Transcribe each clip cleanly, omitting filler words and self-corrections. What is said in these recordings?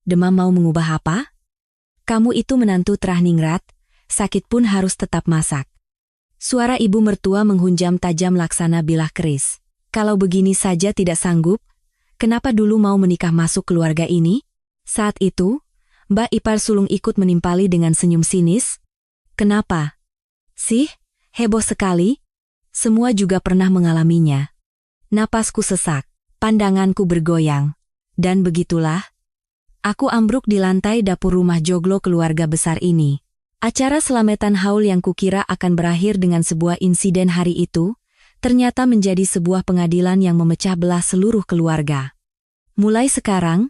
demam mau mengubah apa? Kamu itu menantu Trahningrat, sakit pun harus tetap masak. Suara ibu mertua menghunjam tajam laksana bilah keris. Kalau begini saja tidak sanggup, kenapa dulu mau menikah masuk keluarga ini? Saat itu, Mbak ipar sulung ikut menimpali dengan senyum sinis. Kenapa? Sih, heboh sekali. Semua juga pernah mengalaminya. Napasku sesak, pandanganku bergoyang. Dan begitulah, aku ambruk di lantai dapur rumah joglo keluarga besar ini. Acara selamatan haul yang kukira akan berakhir dengan sebuah insiden hari itu, ternyata menjadi sebuah pengadilan yang memecah belah seluruh keluarga. Mulai sekarang,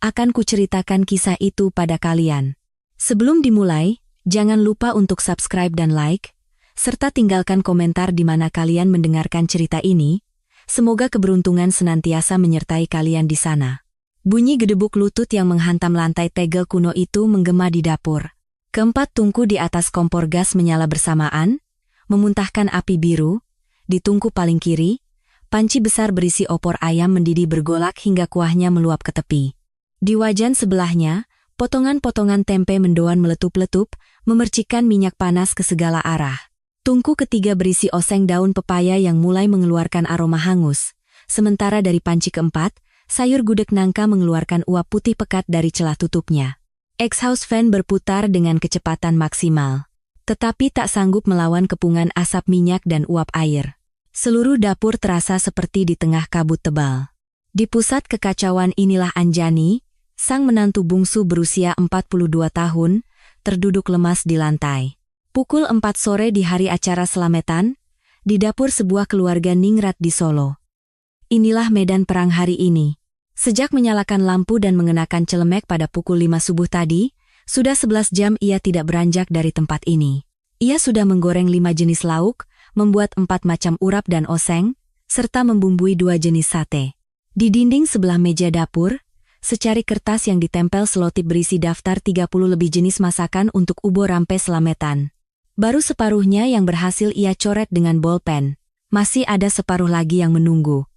akan kuceritakan kisah itu pada kalian. Sebelum dimulai, jangan lupa untuk subscribe dan like, serta tinggalkan komentar di mana kalian mendengarkan cerita ini. Semoga keberuntungan senantiasa menyertai kalian di sana. Bunyi gedebuk lutut yang menghantam lantai tegel kuno itu menggema di dapur. Keempat tungku di atas kompor gas menyala bersamaan, memuntahkan api biru. Di tungku paling kiri, panci besar berisi opor ayam mendidih bergolak hingga kuahnya meluap ke tepi. Di wajan sebelahnya, potongan-potongan tempe mendoan meletup-letup, memercikkan minyak panas ke segala arah. Tungku ketiga berisi oseng daun pepaya yang mulai mengeluarkan aroma hangus. Sementara dari panci keempat, sayur gudeg nangka mengeluarkan uap putih pekat dari celah tutupnya. Exhaust fan berputar dengan kecepatan maksimal. Tetapi tak sanggup melawan kepungan asap minyak dan uap air. Seluruh dapur terasa seperti di tengah kabut tebal. Di pusat kekacauan inilah Anjani, sang menantu bungsu berusia 42 tahun, terduduk lemas di lantai. Pukul 4 sore di hari acara selamatan, di dapur sebuah keluarga ningrat di Solo. Inilah medan perang hari ini. Sejak menyalakan lampu dan mengenakan celemek pada pukul 5 subuh tadi, sudah 11 jam ia tidak beranjak dari tempat ini. Ia sudah menggoreng 5 jenis lauk, membuat 4 macam urap dan oseng, serta membumbui 2 jenis sate. Di dinding sebelah meja dapur, secari kertas yang ditempel selotip berisi daftar 30 lebih jenis masakan untuk ubo rampe selamatan. Baru separuhnya yang berhasil ia coret dengan bolpen. Masih ada separuh lagi yang menunggu.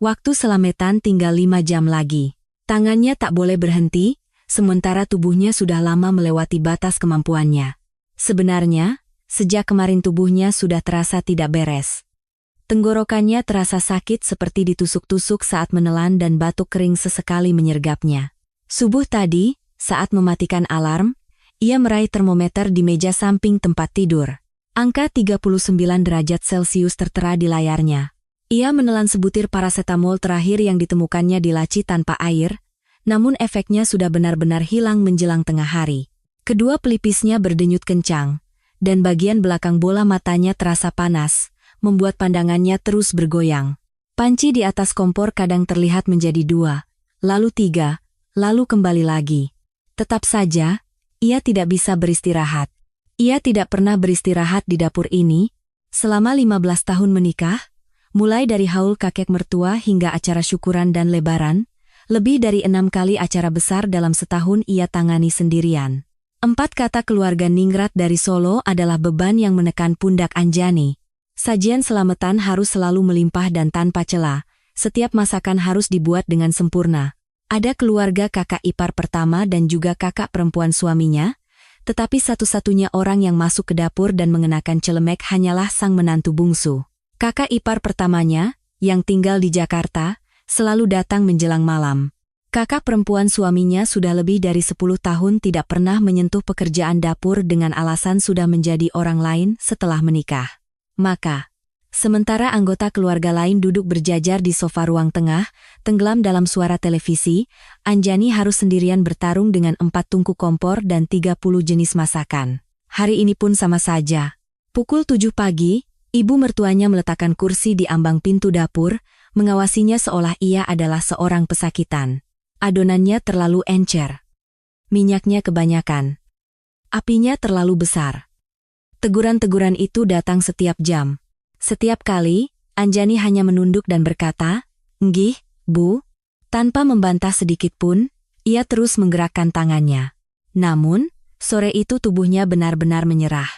Waktu selamatan tinggal 5 jam lagi. Tangannya tak boleh berhenti, sementara tubuhnya sudah lama melewati batas kemampuannya. Sebenarnya, sejak kemarin tubuhnya sudah terasa tidak beres. Tenggorokannya terasa sakit seperti ditusuk-tusuk saat menelan dan batuk kering sesekali menyergapnya. Subuh tadi, saat mematikan alarm, ia meraih termometer di meja samping tempat tidur. Angka 39 derajat Celcius tertera di layarnya. Ia menelan sebutir parasetamol terakhir yang ditemukannya di laci tanpa air, namun efeknya sudah benar-benar hilang menjelang tengah hari. Kedua pelipisnya berdenyut kencang, dan bagian belakang bola matanya terasa panas, membuat pandangannya terus bergoyang. Panci di atas kompor kadang terlihat menjadi 2, lalu 3, lalu kembali lagi. Tetap saja, ia tidak bisa beristirahat. Ia tidak pernah beristirahat di dapur ini, selama 15 tahun menikah. Mulai dari haul kakek mertua hingga acara syukuran dan lebaran, lebih dari 6 kali acara besar dalam setahun ia tangani sendirian. 4 kata keluarga ningrat dari Solo adalah beban yang menekan pundak Anjani. Sajian selamatan harus selalu melimpah dan tanpa celah, setiap masakan harus dibuat dengan sempurna. Ada keluarga kakak ipar pertama dan juga kakak perempuan suaminya, tetapi satu-satunya orang yang masuk ke dapur dan mengenakan celemek hanyalah sang menantu bungsu. Kakak ipar pertamanya, yang tinggal di Jakarta, selalu datang menjelang malam. Kakak perempuan suaminya sudah lebih dari 10 tahun tidak pernah menyentuh pekerjaan dapur dengan alasan sudah menjadi orang lain setelah menikah. Maka, sementara anggota keluarga lain duduk berjajar di sofa ruang tengah, tenggelam dalam suara televisi, Anjani harus sendirian bertarung dengan 4 tungku kompor dan 30 jenis masakan. Hari ini pun sama saja. Pukul 7 pagi, ibu mertuanya meletakkan kursi di ambang pintu dapur, mengawasinya seolah ia adalah seorang pesakitan. Adonannya terlalu encer. Minyaknya kebanyakan. Apinya terlalu besar. Teguran-teguran itu datang setiap jam. Setiap kali, Anjani hanya menunduk dan berkata, "Nggih, Bu." Tanpa membantah sedikit pun, ia terus menggerakkan tangannya. Namun, sore itu tubuhnya benar-benar menyerah.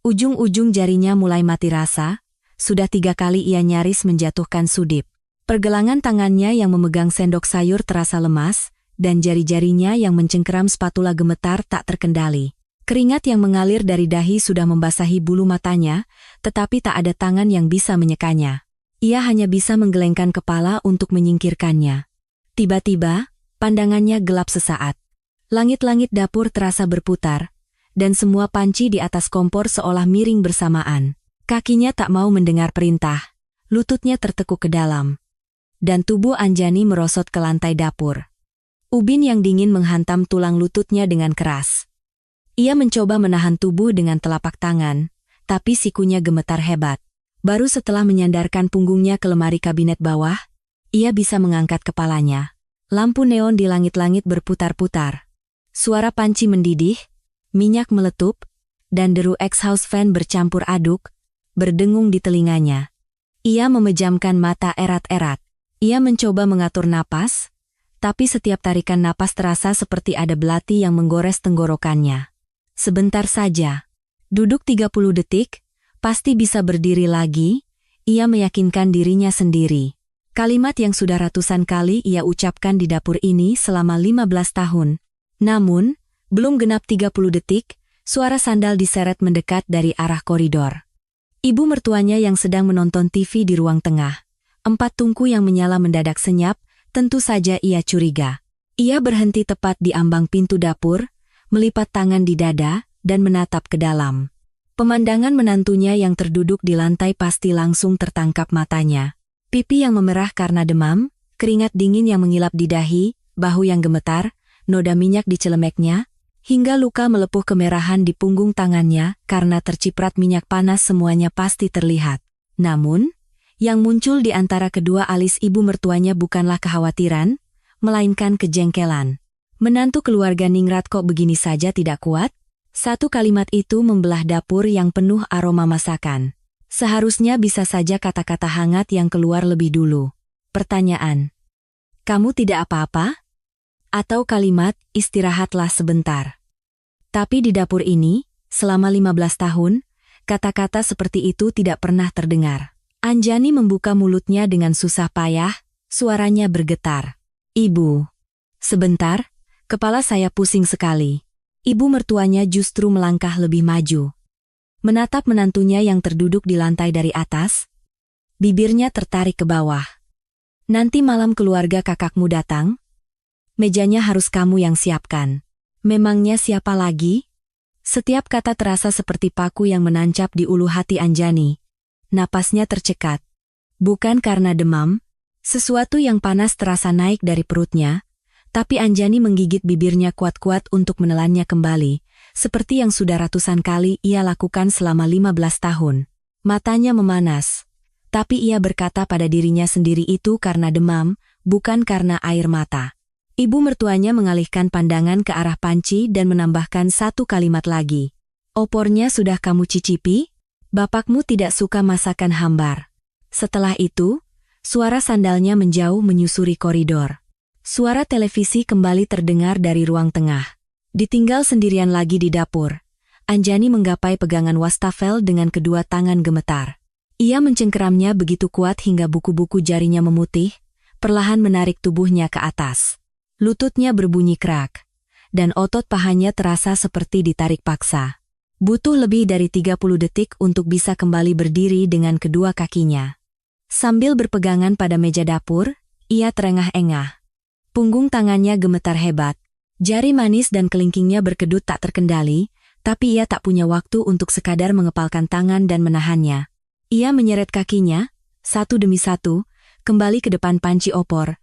Ujung-ujung jarinya mulai mati rasa, sudah 3 kali ia nyaris menjatuhkan sudip. Pergelangan tangannya yang memegang sendok sayur terasa lemas, dan jari-jarinya yang mencengkeram spatula gemetar tak terkendali. Keringat yang mengalir dari dahi sudah membasahi bulu matanya, tetapi tak ada tangan yang bisa menyekanya. Ia hanya bisa menggelengkan kepala untuk menyingkirkannya. Tiba-tiba, pandangannya gelap sesaat. Langit-langit dapur terasa berputar, dan semua panci di atas kompor seolah miring bersamaan. Kakinya tak mau mendengar perintah, lututnya tertekuk ke dalam. Dan tubuh Anjani merosot ke lantai dapur. Ubin yang dingin menghantam tulang lututnya dengan keras. Ia mencoba menahan tubuh dengan telapak tangan, tapi sikunya gemetar hebat. Baru setelah menyandarkan punggungnya ke lemari kabinet bawah, ia bisa mengangkat kepalanya. Lampu neon di langit-langit berputar-putar. Suara panci mendidih, minyak meletup, dan deru exhaust fan bercampur aduk, berdengung di telinganya. Ia memejamkan mata erat-erat. Ia mencoba mengatur napas, tapi setiap tarikan napas terasa seperti ada belati yang menggores tenggorokannya. Sebentar saja. Duduk 30 detik, pasti bisa berdiri lagi, ia meyakinkan dirinya sendiri. Kalimat yang sudah ratusan kali ia ucapkan di dapur ini selama 15 tahun. Namun, belum genap 30 detik, suara sandal diseret mendekat dari arah koridor. Ibu mertuanya yang sedang menonton TV di ruang tengah. 4 tungku yang menyala mendadak senyap, tentu saja ia curiga. Ia berhenti tepat di ambang pintu dapur, melipat tangan di dada, dan menatap ke dalam. Pemandangan menantunya yang terduduk di lantai pasti langsung tertangkap matanya. Pipi yang memerah karena demam, keringat dingin yang mengilap di dahi, bahu yang gemetar, noda minyak di celemeknya, hingga luka melepuh kemerahan di punggung tangannya karena terciprat minyak panas semuanya pasti terlihat. Namun, yang muncul di antara kedua alis ibu mertuanya bukanlah kekhawatiran, melainkan kejengkelan. Menantu keluarga Ningrat kok begini saja tidak kuat? Satu kalimat itu membelah dapur yang penuh aroma masakan. Seharusnya bisa saja kata-kata hangat yang keluar lebih dulu. Pertanyaan. Kamu tidak apa-apa? Atau kalimat, istirahatlah sebentar. Tapi di dapur ini, selama 15 tahun, kata-kata seperti itu tidak pernah terdengar. Anjani membuka mulutnya dengan susah payah, suaranya bergetar. Ibu. Sebentar, kepala saya pusing sekali. Ibu mertuanya justru melangkah lebih maju. Menatap menantunya yang terduduk di lantai dari atas, bibirnya tertarik ke bawah. Nanti malam keluarga kakakmu datang, mejanya harus kamu yang siapkan. Memangnya siapa lagi? Setiap kata terasa seperti paku yang menancap di ulu hati Anjani. Napasnya tercekat. Bukan karena demam, sesuatu yang panas terasa naik dari perutnya, tapi Anjani menggigit bibirnya kuat-kuat untuk menelannya kembali, seperti yang sudah ratusan kali ia lakukan selama 15 tahun. Matanya memanas, tapi ia berkata pada dirinya sendiri itu karena demam, bukan karena air mata. Ibu mertuanya mengalihkan pandangan ke arah panci dan menambahkan satu kalimat lagi. Opornya sudah kamu cicipi? Bapakmu tidak suka masakan hambar. Setelah itu, suara sandalnya menjauh menyusuri koridor. Suara televisi kembali terdengar dari ruang tengah. Ditinggal sendirian lagi di dapur, Anjani menggapai pegangan wastafel dengan kedua tangan gemetar. Ia mencengkeramnya begitu kuat hingga buku-buku jarinya memutih, perlahan menarik tubuhnya ke atas. Lututnya berbunyi krak, dan otot pahanya terasa seperti ditarik paksa. Butuh lebih dari 30 detik untuk bisa kembali berdiri dengan kedua kakinya. Sambil berpegangan pada meja dapur, ia terengah-engah. Punggung tangannya gemetar hebat. Jari manis dan kelingkingnya berkedut tak terkendali, tapi ia tak punya waktu untuk sekadar mengepalkan tangan dan menahannya. Ia menyeret kakinya, satu demi satu, kembali ke depan panci opor.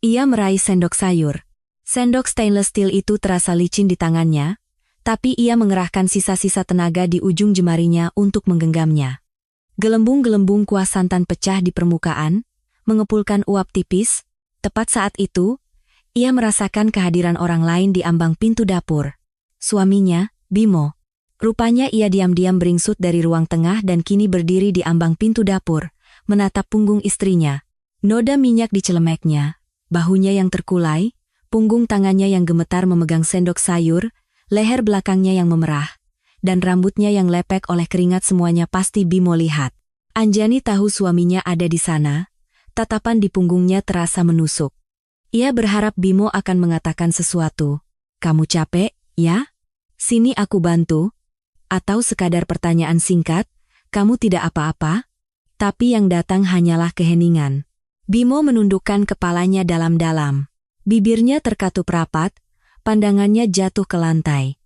Ia meraih sendok sayur. Sendok stainless steel itu terasa licin di tangannya, tapi ia mengerahkan sisa-sisa tenaga di ujung jemarinya untuk menggenggamnya. Gelembung-gelembung kuah santan pecah di permukaan, mengepulkan uap tipis. Tepat saat itu, ia merasakan kehadiran orang lain di ambang pintu dapur. Suaminya, Bimo. Rupanya ia diam-diam beringsut dari ruang tengah dan kini berdiri di ambang pintu dapur, menatap punggung istrinya. Noda minyak di celemeknya, bahunya yang terkulai, punggung tangannya yang gemetar memegang sendok sayur, leher belakangnya yang memerah, dan rambutnya yang lepek oleh keringat semuanya pasti Bimo lihat. Anjani tahu suaminya ada di sana, tatapan di punggungnya terasa menusuk. Ia berharap Bimo akan mengatakan sesuatu. Kamu capek, ya? Sini aku bantu. Atau sekadar pertanyaan singkat, kamu tidak apa-apa? Tapi yang datang hanyalah keheningan. Bimo menundukkan kepalanya dalam-dalam. Bibirnya terkatup rapat, pandangannya jatuh ke lantai.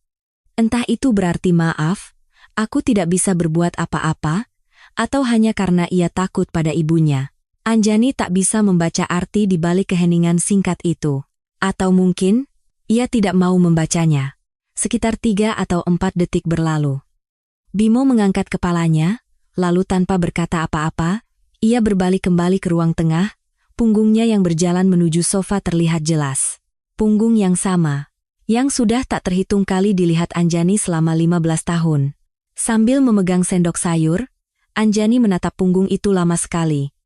Entah itu berarti maaf, aku tidak bisa berbuat apa-apa, atau hanya karena ia takut pada ibunya. Anjani tak bisa membaca arti di balik keheningan singkat itu. Atau mungkin, ia tidak mau membacanya. Sekitar 3 atau 4 detik berlalu. Bimo mengangkat kepalanya, lalu tanpa berkata apa-apa, ia berbalik kembali ke ruang tengah, punggungnya yang berjalan menuju sofa terlihat jelas. Punggung yang sama, yang sudah tak terhitung kali dilihat Anjani selama 15 tahun. Sambil memegang sendok sayur, Anjani menatap punggung itu lama sekali.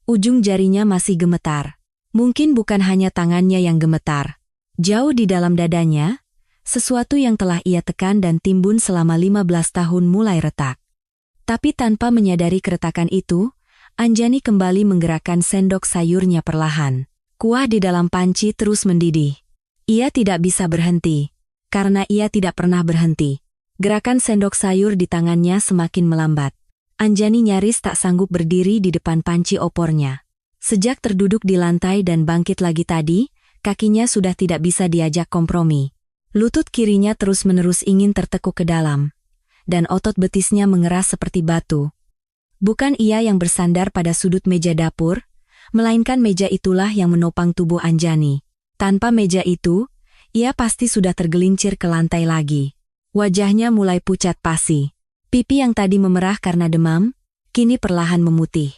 Ujung jarinya masih gemetar. Mungkin bukan hanya tangannya yang gemetar. Jauh di dalam dadanya, sesuatu yang telah ia tekan dan timbun selama 15 tahun mulai retak. Tapi tanpa menyadari keretakan itu, Anjani kembali menggerakkan sendok sayurnya perlahan. Kuah di dalam panci terus mendidih. Ia tidak bisa berhenti, karena ia tidak pernah berhenti. Gerakan sendok sayur di tangannya semakin melambat. Anjani nyaris tak sanggup berdiri di depan panci opornya. Sejak terduduk di lantai dan bangkit lagi tadi, kakinya sudah tidak bisa diajak kompromi. Lutut kirinya terus-menerus ingin tertekuk ke dalam, dan otot betisnya mengeras seperti batu. Bukan ia yang bersandar pada sudut meja dapur, melainkan meja itulah yang menopang tubuh Anjani. Tanpa meja itu, ia pasti sudah tergelincir ke lantai lagi. Wajahnya mulai pucat pasi. Pipi yang tadi memerah karena demam, kini perlahan memutih.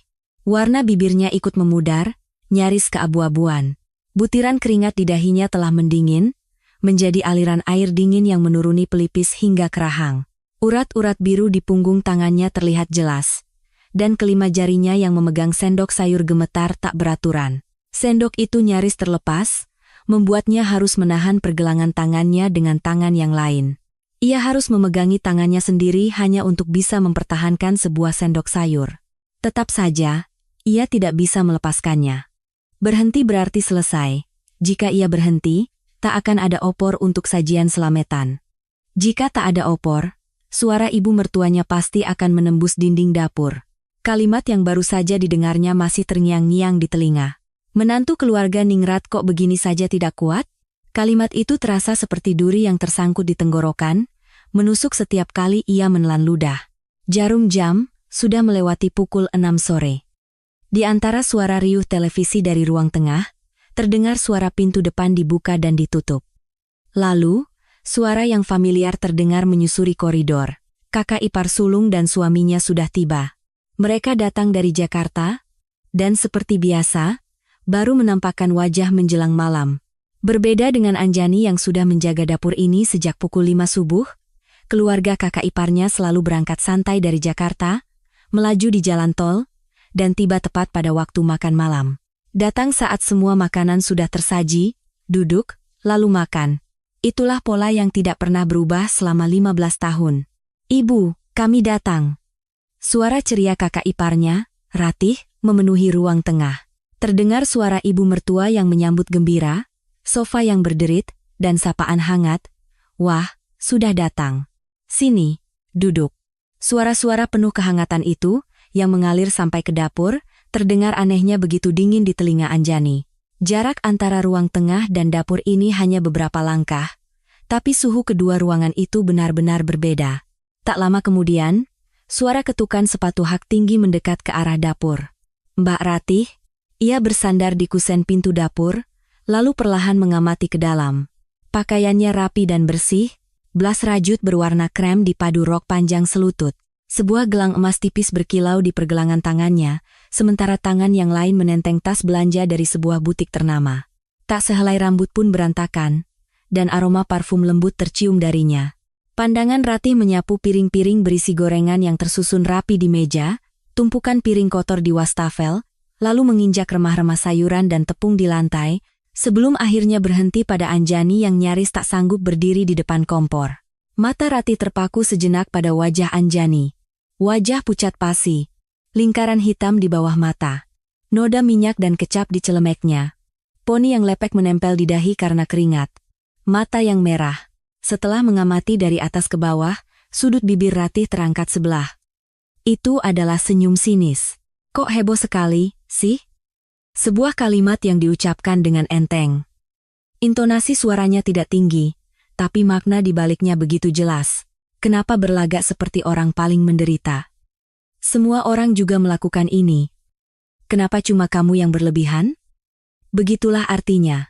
Warna bibirnya ikut memudar, nyaris keabu-abuan. Butiran keringat di dahinya telah mendingin, menjadi aliran air dingin yang menuruni pelipis hingga ke rahang. Urat-urat biru di punggung tangannya terlihat jelas, dan kelima jarinya yang memegang sendok sayur gemetar tak beraturan. Sendok itu nyaris terlepas, membuatnya harus menahan pergelangan tangannya dengan tangan yang lain. Ia harus memegangi tangannya sendiri hanya untuk bisa mempertahankan sebuah sendok sayur. Tetap saja, ia tidak bisa melepaskannya. Berhenti berarti selesai. Jika ia berhenti, tak akan ada opor untuk sajian selametan. Jika tak ada opor, suara ibu mertuanya pasti akan menembus dinding dapur. Kalimat yang baru saja didengarnya masih terngiang-ngiang di telinga. Menantu keluarga Ningrat kok begini saja tidak kuat? Kalimat itu terasa seperti duri yang tersangkut di tenggorokan, menusuk setiap kali ia menelan ludah. Jarum jam sudah melewati pukul 6 sore. Di antara suara riuh televisi dari ruang tengah, terdengar suara pintu depan dibuka dan ditutup. Lalu, suara yang familiar terdengar menyusuri koridor. Kakak ipar sulung dan suaminya sudah tiba. Mereka datang dari Jakarta, dan seperti biasa, baru menampakkan wajah menjelang malam. Berbeda dengan Anjani yang sudah menjaga dapur ini sejak pukul 5 subuh, keluarga kakak iparnya selalu berangkat santai dari Jakarta, melaju di jalan tol, dan tiba tepat pada waktu makan malam. Datang saat semua makanan sudah tersaji, duduk, lalu makan. Itulah pola yang tidak pernah berubah selama 15 tahun. Ibu, kami datang. Suara ceria kakak iparnya, Ratih, memenuhi ruang tengah. Terdengar suara ibu mertua yang menyambut gembira, sofa yang berderit, dan sapaan hangat. Wah, sudah datang. Sini, duduk. Suara-suara penuh kehangatan itu, yang mengalir sampai ke dapur, terdengar anehnya begitu dingin di telinga Anjani. Jarak antara ruang tengah dan dapur ini hanya beberapa langkah, tapi suhu kedua ruangan itu benar-benar berbeda. Tak lama kemudian, suara ketukan sepatu hak tinggi mendekat ke arah dapur. Mbak Ratih, ia bersandar di kusen pintu dapur, lalu perlahan mengamati ke dalam. Pakaiannya rapi dan bersih, blas rajut berwarna krem dipadu rok panjang selutut. Sebuah gelang emas tipis berkilau di pergelangan tangannya, sementara tangan yang lain menenteng tas belanja dari sebuah butik ternama. Tak sehelai rambut pun berantakan, dan aroma parfum lembut tercium darinya. Pandangan Ratih menyapu piring-piring berisi gorengan yang tersusun rapi di meja, tumpukan piring kotor di wastafel, lalu menginjak remah-remah sayuran dan tepung di lantai, sebelum akhirnya berhenti pada Anjani yang nyaris tak sanggup berdiri di depan kompor. Mata Ratih terpaku sejenak pada wajah Anjani. Wajah pucat pasi, lingkaran hitam di bawah mata, noda minyak dan kecap di celemeknya. Poni yang lepek menempel di dahi karena keringat. Mata yang merah. Setelah mengamati dari atas ke bawah, sudut bibir Ratih terangkat sebelah. Itu adalah senyum sinis. Kok heboh sekali, sih? Sebuah kalimat yang diucapkan dengan enteng. Intonasi suaranya tidak tinggi, tapi makna di baliknya begitu jelas. Kenapa berlagak seperti orang paling menderita? Semua orang juga melakukan ini. Kenapa cuma kamu yang berlebihan? Begitulah artinya.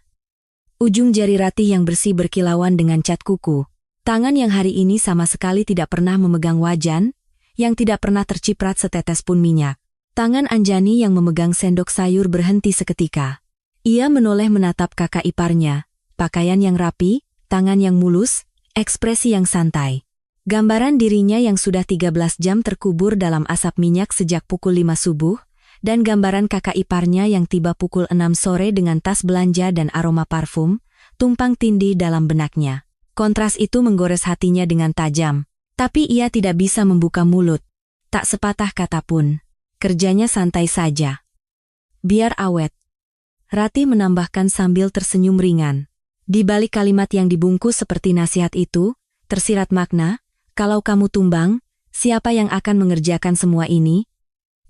Ujung jari Ratih yang bersih berkilauan dengan cat kuku. Tangan yang hari ini sama sekali tidak pernah memegang wajan, yang tidak pernah terciprat setetes pun minyak. Tangan Anjani yang memegang sendok sayur berhenti seketika. Ia menoleh menatap kakak iparnya. Pakaian yang rapi, tangan yang mulus, ekspresi yang santai. Gambaran dirinya yang sudah 13 jam terkubur dalam asap minyak sejak pukul 5 subuh, dan gambaran kakak iparnya yang tiba pukul 6 sore dengan tas belanja dan aroma parfum, tumpang tindih dalam benaknya. Kontras itu menggores hatinya dengan tajam. Tapi ia tidak bisa membuka mulut. Tak sepatah kata pun. Kerjanya santai saja. Biar awet. Ratih menambahkan sambil tersenyum ringan. Di balik kalimat yang dibungkus seperti nasihat itu, tersirat makna, kalau kamu tumbang, siapa yang akan mengerjakan semua ini?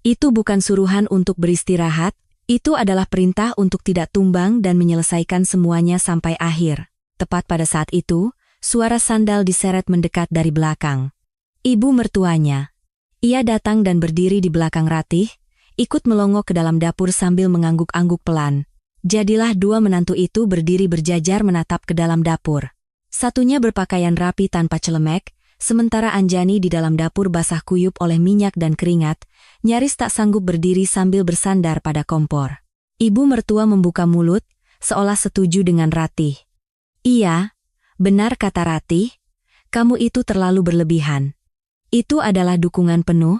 Itu bukan suruhan untuk beristirahat, itu adalah perintah untuk tidak tumbang dan menyelesaikan semuanya sampai akhir. Tepat pada saat itu, suara sandal diseret mendekat dari belakang. Ibu mertuanya. Ia datang dan berdiri di belakang Ratih, ikut melongo ke dalam dapur sambil mengangguk-angguk pelan. Jadilah dua menantu itu berdiri berjajar menatap ke dalam dapur. Satunya berpakaian rapi tanpa celemek, sementara Anjani di dalam dapur basah kuyup oleh minyak dan keringat, nyaris tak sanggup berdiri sambil bersandar pada kompor. Ibu mertua membuka mulut, seolah setuju dengan Ratih. Iya, benar kata Ratih, kamu itu terlalu berlebihan. Itu adalah dukungan penuh,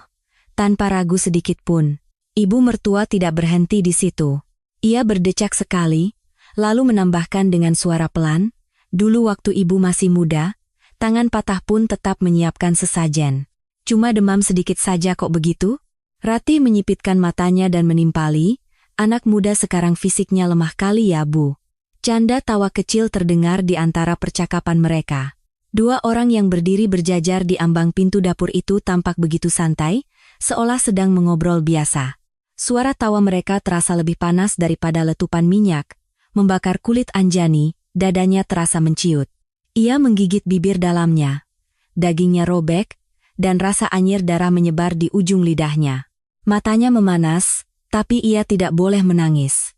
tanpa ragu sedikit pun. Ibu mertua tidak berhenti di situ. Ia berdecak sekali, lalu menambahkan dengan suara pelan, dulu waktu ibu masih muda, tangan patah pun tetap menyiapkan sesajen. Cuma demam sedikit saja kok begitu? Ratih menyipitkan matanya dan menimpali, anak muda sekarang fisiknya lemah kali ya Bu. Canda tawa kecil terdengar di antara percakapan mereka. Dua orang yang berdiri berjajar di ambang pintu dapur itu tampak begitu santai, seolah sedang mengobrol biasa. Suara tawa mereka terasa lebih panas daripada letupan minyak, membakar kulit Anjani, dadanya terasa menciut. Ia menggigit bibir dalamnya. Dagingnya robek, dan rasa anyir darah menyebar di ujung lidahnya. Matanya memanas, tapi ia tidak boleh menangis.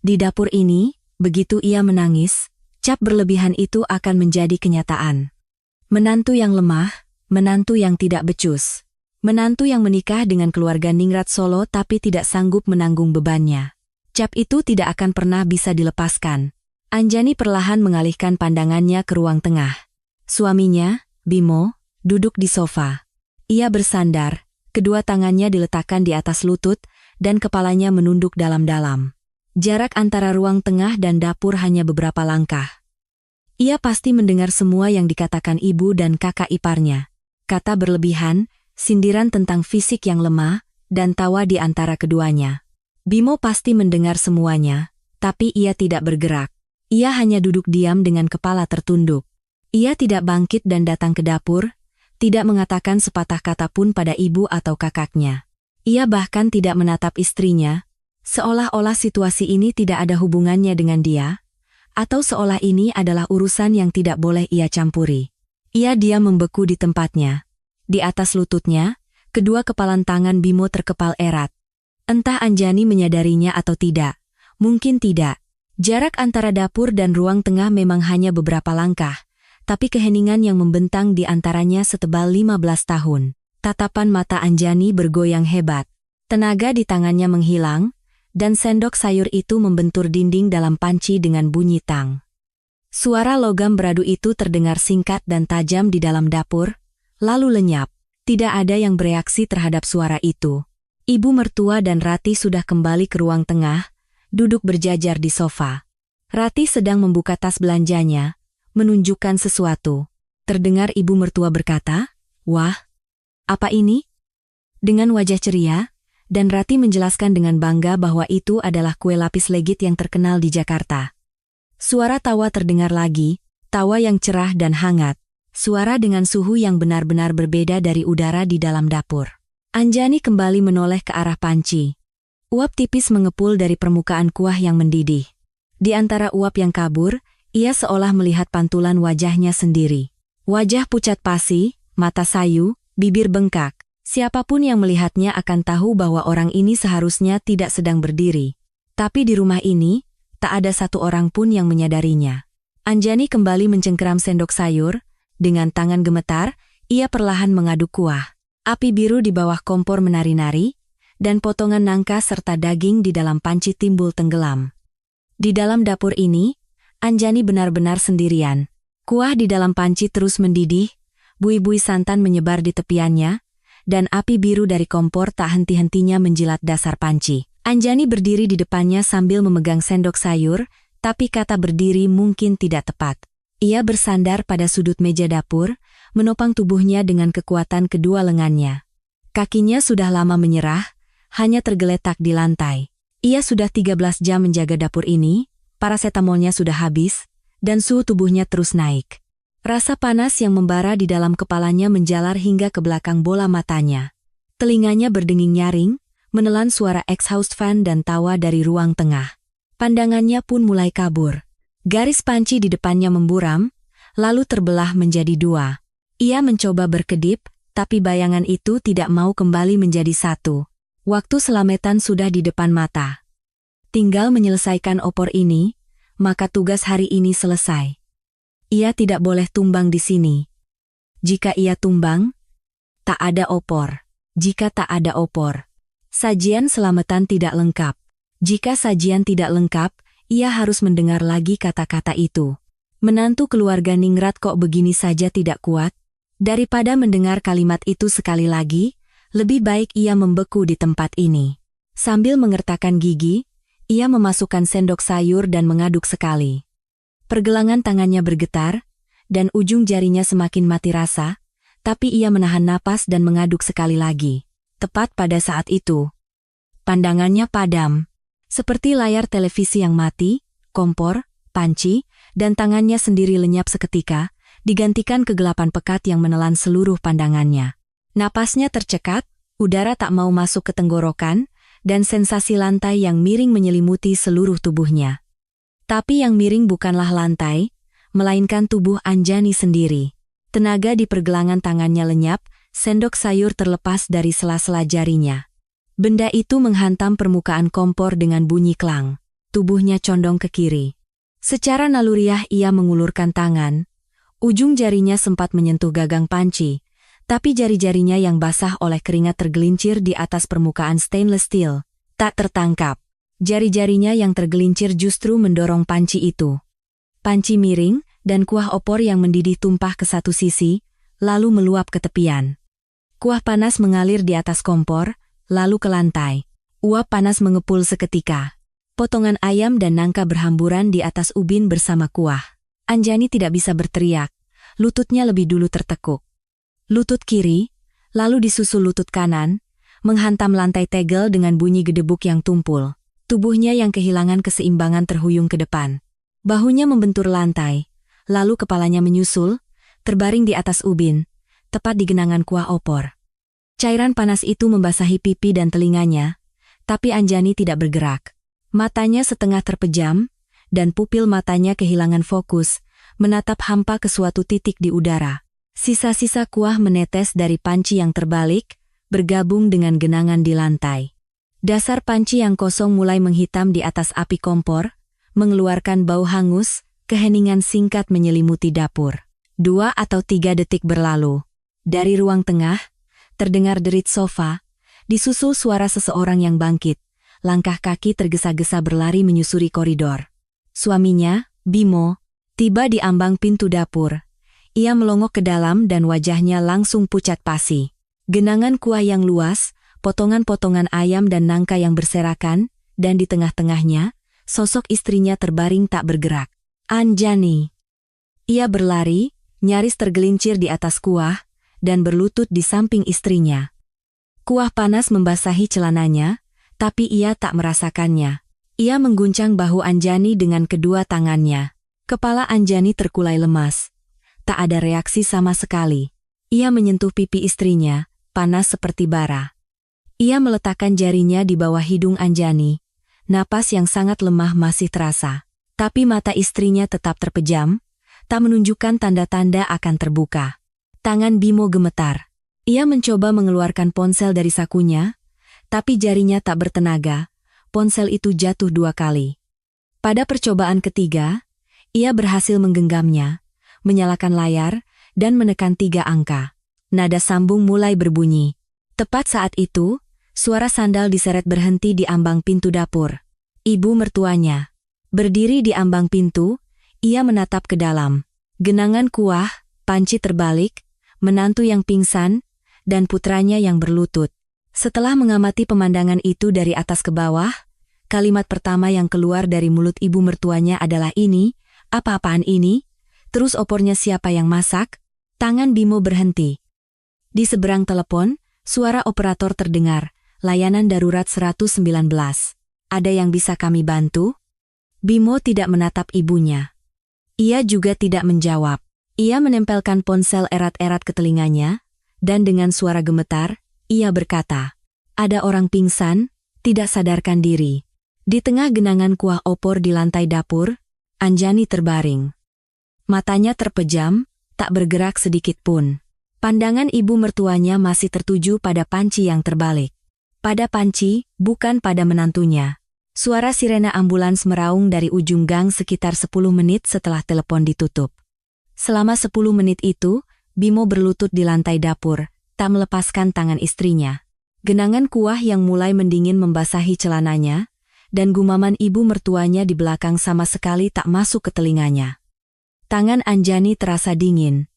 Di dapur ini, begitu ia menangis, cap berlebihan itu akan menjadi kenyataan. Menantu yang lemah, menantu yang tidak becus. Menantu yang menikah dengan keluarga Ningrat Solo tapi tidak sanggup menanggung bebannya. Cap itu tidak akan pernah bisa dilepaskan. Anjani perlahan mengalihkan pandangannya ke ruang tengah. Suaminya, Bimo, duduk di sofa. Ia bersandar, kedua tangannya diletakkan di atas lutut, dan kepalanya menunduk dalam-dalam. Jarak antara ruang tengah dan dapur hanya beberapa langkah. Ia pasti mendengar semua yang dikatakan ibu dan kakak iparnya. Kata berlebihan, sindiran tentang fisik yang lemah, dan tawa di antara keduanya. Bimo pasti mendengar semuanya, tapi ia tidak bergerak. Ia hanya duduk diam dengan kepala tertunduk. Ia tidak bangkit dan datang ke dapur, tidak mengatakan sepatah kata pun pada ibu atau kakaknya. Ia bahkan tidak menatap istrinya, seolah-olah situasi ini tidak ada hubungannya dengan dia, atau seolah ini adalah urusan yang tidak boleh ia campuri. Ia diam membeku di tempatnya. Di atas lututnya, kedua kepalan tangan Bimo terkepal erat. Entah Anjani menyadarinya atau tidak. Mungkin tidak. Jarak antara dapur dan ruang tengah memang hanya beberapa langkah, tapi keheningan yang membentang di antaranya setebal 15 tahun. Tatapan mata Anjani bergoyang hebat. Tenaga di tangannya menghilang, dan sendok sayur itu membentur dinding dalam panci dengan bunyi tang. Suara logam beradu itu terdengar singkat dan tajam di dalam dapur, lalu lenyap. Tidak ada yang bereaksi terhadap suara itu. Ibu mertua dan Ratih sudah kembali ke ruang tengah, duduk berjajar di sofa. Ratih sedang membuka tas belanjanya, menunjukkan sesuatu. Terdengar ibu mertua berkata, "Wah, apa ini?" Dengan wajah ceria, dan Rati menjelaskan dengan bangga bahwa itu adalah kue lapis legit yang terkenal di Jakarta. Suara tawa terdengar lagi, tawa yang cerah dan hangat. Suara dengan suhu yang benar-benar berbeda dari udara di dalam dapur. Anjani kembali menoleh ke arah panci. Uap tipis mengepul dari permukaan kuah yang mendidih. Di antara uap yang kabur, ia seolah melihat pantulan wajahnya sendiri. Wajah pucat pasi, mata sayu, bibir bengkak. Siapapun yang melihatnya akan tahu bahwa orang ini seharusnya tidak sedang berdiri. Tapi di rumah ini, tak ada satu orang pun yang menyadarinya. Anjani kembali mencengkeram sendok sayur. Dengan tangan gemetar, ia perlahan mengaduk kuah. Api biru di bawah kompor menari-nari, dan potongan nangka serta daging di dalam panci timbul tenggelam. Di dalam dapur ini, Anjani benar-benar sendirian. Kuah di dalam panci terus mendidih, buih-buih santan menyebar di tepiannya, dan api biru dari kompor tak henti-hentinya menjilat dasar panci. Anjani berdiri di depannya sambil memegang sendok sayur, tapi kata berdiri mungkin tidak tepat. Ia bersandar pada sudut meja dapur, menopang tubuhnya dengan kekuatan kedua lengannya. Kakinya sudah lama menyerah, hanya tergeletak di lantai. Ia sudah 13 jam menjaga dapur ini, parasetamolnya sudah habis, dan suhu tubuhnya terus naik. Rasa panas yang membara di dalam kepalanya menjalar hingga ke belakang bola matanya. Telinganya berdenging nyaring, menelan suara exhaust fan dan tawa dari ruang tengah. Pandangannya pun mulai kabur. Garis panci di depannya memburam, lalu terbelah menjadi dua. Ia mencoba berkedip, tapi bayangan itu tidak mau kembali menjadi satu. Waktu selametan sudah di depan mata. Tinggal menyelesaikan opor ini, maka tugas hari ini selesai. Ia tidak boleh tumbang di sini. Jika ia tumbang, tak ada opor. Jika tak ada opor, sajian selamatan tidak lengkap. Jika sajian tidak lengkap, ia harus mendengar lagi kata-kata itu. Menantu keluarga Ningrat kok begini saja tidak kuat? Daripada mendengar kalimat itu sekali lagi, lebih baik ia membeku di tempat ini. Sambil mengertakkan gigi, ia memasukkan sendok sayur dan mengaduk sekali. Pergelangan tangannya bergetar, dan ujung jarinya semakin mati rasa, tapi ia menahan napas dan mengaduk sekali lagi. Tepat pada saat itu, pandangannya padam. Seperti layar televisi yang mati, kompor, panci, dan tangannya sendiri lenyap seketika, digantikan kegelapan pekat yang menelan seluruh pandangannya. Napasnya tercekat, udara tak mau masuk ke tenggorokan, dan sensasi lantai yang miring menyelimuti seluruh tubuhnya. Tapi yang miring bukanlah lantai, melainkan tubuh Anjani sendiri. Tenaga di pergelangan tangannya lenyap, sendok sayur terlepas dari sela-sela jarinya. Benda itu menghantam permukaan kompor dengan bunyi klang. Tubuhnya condong ke kiri. Secara naluriah ia mengulurkan tangan. Ujung jarinya sempat menyentuh gagang panci, tapi jari-jarinya yang basah oleh keringat tergelincir di atas permukaan stainless steel. Tak tertangkap. Jari-jarinya yang tergelincir justru mendorong panci itu. Panci miring, dan kuah opor yang mendidih tumpah ke satu sisi, lalu meluap ke tepian. Kuah panas mengalir di atas kompor, lalu ke lantai. Uap panas mengepul seketika. Potongan ayam dan nangka berhamburan di atas ubin bersama kuah. Anjani tidak bisa berteriak. Lututnya lebih dulu tertekuk. Lutut kiri, lalu disusul lutut kanan, menghantam lantai tegel dengan bunyi gedebuk yang tumpul. Tubuhnya yang kehilangan keseimbangan terhuyung ke depan. Bahunya membentur lantai, lalu kepalanya menyusul, terbaring di atas ubin, tepat di genangan kuah opor. Cairan panas itu membasahi pipi dan telinganya, tapi Anjani tidak bergerak. Matanya setengah terpejam, dan pupil matanya kehilangan fokus, menatap hampa ke suatu titik di udara. Sisa-sisa kuah menetes dari panci yang terbalik, bergabung dengan genangan di lantai. Dasar panci yang kosong mulai menghitam di atas api kompor, mengeluarkan bau hangus, keheningan singkat menyelimuti dapur. 2 atau 3 detik berlalu. Dari ruang tengah, terdengar derit sofa, disusul suara seseorang yang bangkit. Langkah kaki tergesa-gesa berlari menyusuri koridor. Suaminya, Bimo, tiba di ambang pintu dapur. Ia melongok ke dalam dan wajahnya langsung pucat pasi. Genangan kuah yang luas, potongan-potongan ayam dan nangka yang berserakan, dan di tengah-tengahnya, sosok istrinya terbaring tak bergerak. Anjani. Ia berlari, nyaris tergelincir di atas kuah, dan berlutut di samping istrinya. Kuah panas membasahi celananya, tapi ia tak merasakannya. Ia mengguncang bahu Anjani dengan kedua tangannya. Kepala Anjani terkulai lemas. Tak ada reaksi sama sekali. Ia menyentuh pipi istrinya, panas seperti bara. Ia meletakkan jarinya di bawah hidung Anjani. Napas yang sangat lemah masih terasa. Tapi mata istrinya tetap terpejam, tak menunjukkan tanda-tanda akan terbuka. Tangan Bimo gemetar. Ia mencoba mengeluarkan ponsel dari sakunya, tapi jarinya tak bertenaga. Ponsel itu jatuh 2 kali. Pada percobaan ketiga, ia berhasil menggenggamnya, menyalakan layar, dan menekan 3 angka. Nada sambung mulai berbunyi. Tepat saat itu, suara sandal diseret berhenti di ambang pintu dapur. Ibu mertuanya berdiri di ambang pintu, ia menatap ke dalam. Genangan kuah, panci terbalik, menantu yang pingsan, dan putranya yang berlutut. Setelah mengamati pemandangan itu dari atas ke bawah, kalimat pertama yang keluar dari mulut ibu mertuanya adalah ini, apa-apaan ini? Terus opornya siapa yang masak? Tangan Bimo berhenti. Di seberang telepon, suara operator terdengar, layanan darurat 119. Ada yang bisa kami bantu? Bimo tidak menatap ibunya. Ia juga tidak menjawab. Ia menempelkan ponsel erat-erat ke telinganya, dan dengan suara gemetar, ia berkata, ada orang pingsan, tidak sadarkan diri. Di tengah genangan kuah opor di lantai dapur, Anjani terbaring. Matanya terpejam, tak bergerak sedikit pun. Pandangan ibu mertuanya masih tertuju pada panci yang terbalik. Pada panci, bukan pada menantunya. Suara sirena ambulans meraung dari ujung gang sekitar 10 menit setelah telepon ditutup. Selama 10 menit itu, Bimo berlutut di lantai dapur, tak melepaskan tangan istrinya. Genangan kuah yang mulai mendingin membasahi celananya, dan gumaman ibu mertuanya di belakang sama sekali tak masuk ke telinganya. Tangan Anjani terasa dingin.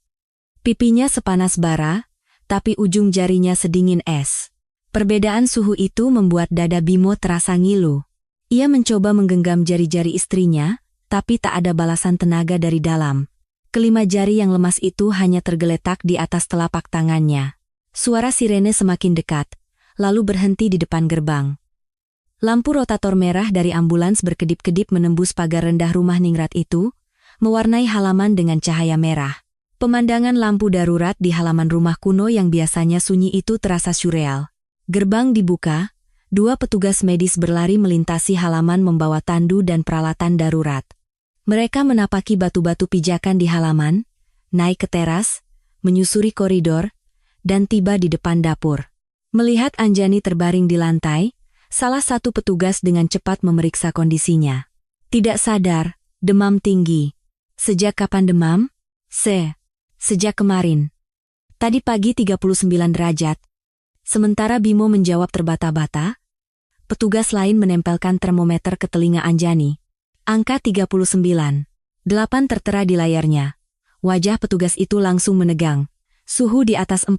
Pipinya sepanas bara, tapi ujung jarinya sedingin es. Perbedaan suhu itu membuat dada Bimo terasa ngilu. Ia mencoba menggenggam jari-jari istrinya, tapi tak ada balasan tenaga dari dalam. Kelima jari yang lemas itu hanya tergeletak di atas telapak tangannya. Suara sirene semakin dekat, lalu berhenti di depan gerbang. Lampu rotator merah dari ambulans berkedip-kedip menembus pagar rendah rumah ningrat itu, mewarnai halaman dengan cahaya merah. Pemandangan lampu darurat di halaman rumah kuno yang biasanya sunyi itu terasa surreal. Gerbang dibuka, 2 petugas medis berlari melintasi halaman membawa tandu dan peralatan darurat. Mereka menapaki batu-batu pijakan di halaman, naik ke teras, menyusuri koridor, dan tiba di depan dapur. Melihat Anjani terbaring di lantai, salah satu petugas dengan cepat memeriksa kondisinya. Tidak sadar, demam tinggi. Sejak kapan demam? Sejak kemarin. Tadi pagi 39 derajat. Sementara Bimo menjawab terbata-bata, petugas lain menempelkan termometer ke telinga Anjani. Angka 39. 8 tertera di layarnya. Wajah petugas itu langsung menegang. Suhu di atas 40.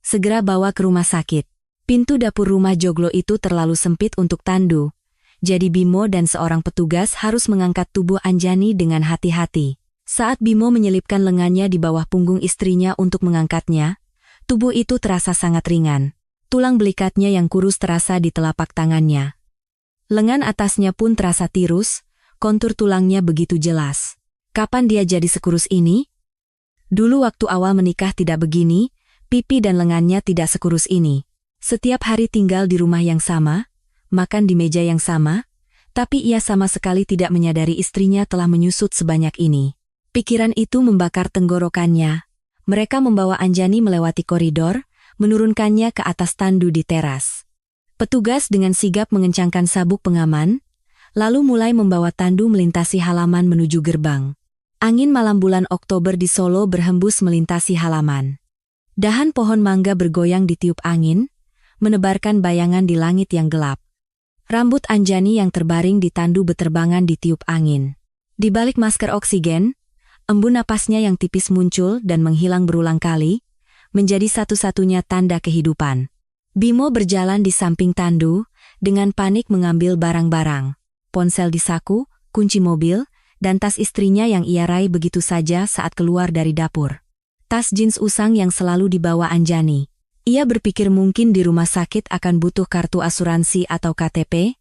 Segera bawa ke rumah sakit. Pintu dapur rumah joglo itu terlalu sempit untuk tandu. Jadi Bimo dan seorang petugas harus mengangkat tubuh Anjani dengan hati-hati. Saat Bimo menyelipkan lengannya di bawah punggung istrinya untuk mengangkatnya, tubuh itu terasa sangat ringan. Tulang belikatnya yang kurus terasa di telapak tangannya. Lengan atasnya pun terasa tirus, kontur tulangnya begitu jelas. Kapan dia jadi sekurus ini? Dulu waktu awal menikah tidak begini, pipi dan lengannya tidak sekurus ini. Setiap hari tinggal di rumah yang sama, makan di meja yang sama, tapi ia sama sekali tidak menyadari istrinya telah menyusut sebanyak ini. Pikiran itu membakar tenggorokannya. Mereka membawa Anjani melewati koridor, menurunkannya ke atas tandu di teras. Petugas dengan sigap mengencangkan sabuk pengaman, lalu mulai membawa tandu melintasi halaman menuju gerbang. Angin malam bulan Oktober di Solo berhembus melintasi halaman. Dahan pohon mangga bergoyang ditiup angin, menebarkan bayangan di langit yang gelap. Rambut Anjani yang terbaring di tandu beterbangan ditiup angin. Di balik masker oksigen, embun napasnya yang tipis muncul dan menghilang berulang kali, menjadi satu-satunya tanda kehidupan. Bimo berjalan di samping tandu, dengan panik mengambil barang-barang. Ponsel di saku, kunci mobil, dan tas istrinya yang ia raih begitu saja saat keluar dari dapur. Tas jeans usang yang selalu dibawa Anjani. Ia berpikir mungkin di rumah sakit akan butuh kartu asuransi atau KTP,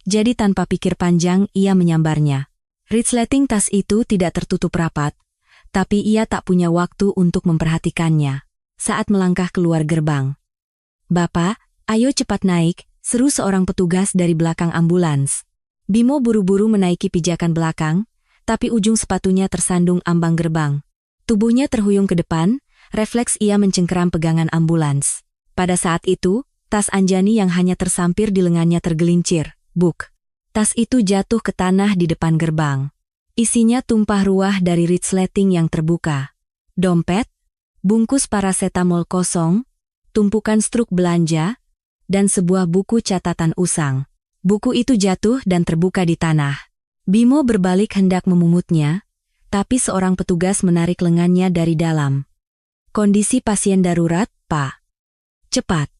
jadi tanpa pikir panjang ia menyambarnya. Resleting tas itu tidak tertutup rapat, tapi ia tak punya waktu untuk memperhatikannya. Saat melangkah keluar gerbang. "Bapak, ayo cepat naik," seru seorang petugas dari belakang ambulans. Bimo buru-buru menaiki pijakan belakang, tapi ujung sepatunya tersandung ambang gerbang. Tubuhnya terhuyung ke depan, refleks ia mencengkeram pegangan ambulans. Pada saat itu, tas Anjani yang hanya tersampir di lengannya tergelincir. Buk! Tas itu jatuh ke tanah di depan gerbang. Isinya tumpah ruah dari resleting yang terbuka. Dompet, bungkus parasetamol kosong, tumpukan struk belanja, dan sebuah buku catatan usang. Buku itu jatuh dan terbuka di tanah. Bimo berbalik hendak memungutnya, tapi seorang petugas menarik lengannya dari dalam. "Kondisi pasien darurat, Pak. Cepat."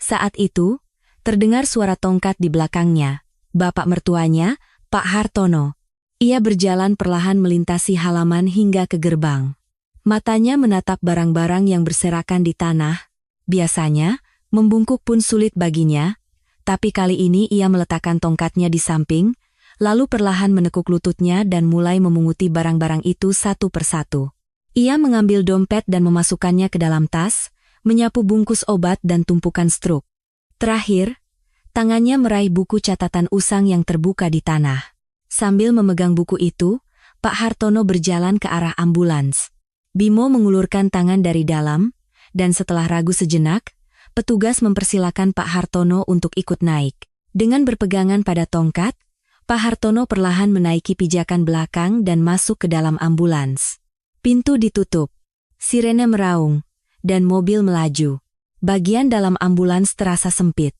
Saat itu, terdengar suara tongkat di belakangnya. Bapak mertuanya, Pak Hartono. Ia berjalan perlahan melintasi halaman hingga ke gerbang. Matanya menatap barang-barang yang berserakan di tanah. Biasanya, membungkuk pun sulit baginya, tapi kali ini ia meletakkan tongkatnya di samping, lalu perlahan menekuk lututnya dan mulai memunguti barang-barang itu satu persatu. Ia mengambil dompet dan memasukkannya ke dalam tas, menyapu bungkus obat dan tumpukan struk. Terakhir, tangannya meraih buku catatan usang yang terbuka di tanah. Sambil memegang buku itu, Pak Hartono berjalan ke arah ambulans. Bimo mengulurkan tangan dari dalam, dan setelah ragu sejenak, petugas mempersilakan Pak Hartono untuk ikut naik. Dengan berpegangan pada tongkat, Pak Hartono perlahan menaiki pijakan belakang dan masuk ke dalam ambulans. Pintu ditutup, sirene meraung, dan mobil melaju. Bagian dalam ambulans terasa sempit.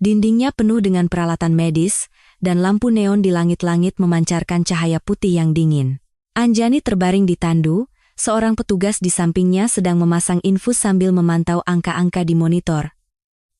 Dindingnya penuh dengan peralatan medis, dan lampu neon di langit-langit memancarkan cahaya putih yang dingin. Anjani terbaring di tandu. Seorang petugas di sampingnya sedang memasang infus sambil memantau angka-angka di monitor.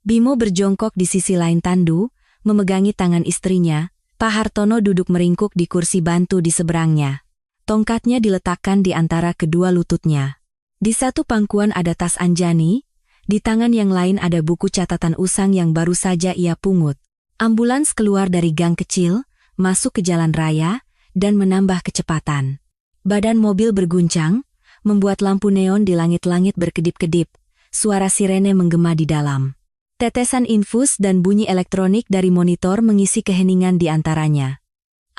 Bimo berjongkok di sisi lain tandu, memegangi tangan istrinya. Pak Hartono duduk meringkuk di kursi bantu di seberangnya. Tongkatnya diletakkan di antara kedua lututnya. Di satu pangkuan ada tas Anjani, di tangan yang lain ada buku catatan usang yang baru saja ia pungut. Ambulans keluar dari gang kecil, masuk ke jalan raya, dan menambah kecepatan. Badan mobil berguncang, membuat lampu neon di langit-langit berkedip-kedip, suara sirene menggema di dalam. Tetesan infus dan bunyi elektronik dari monitor mengisi keheningan di antaranya.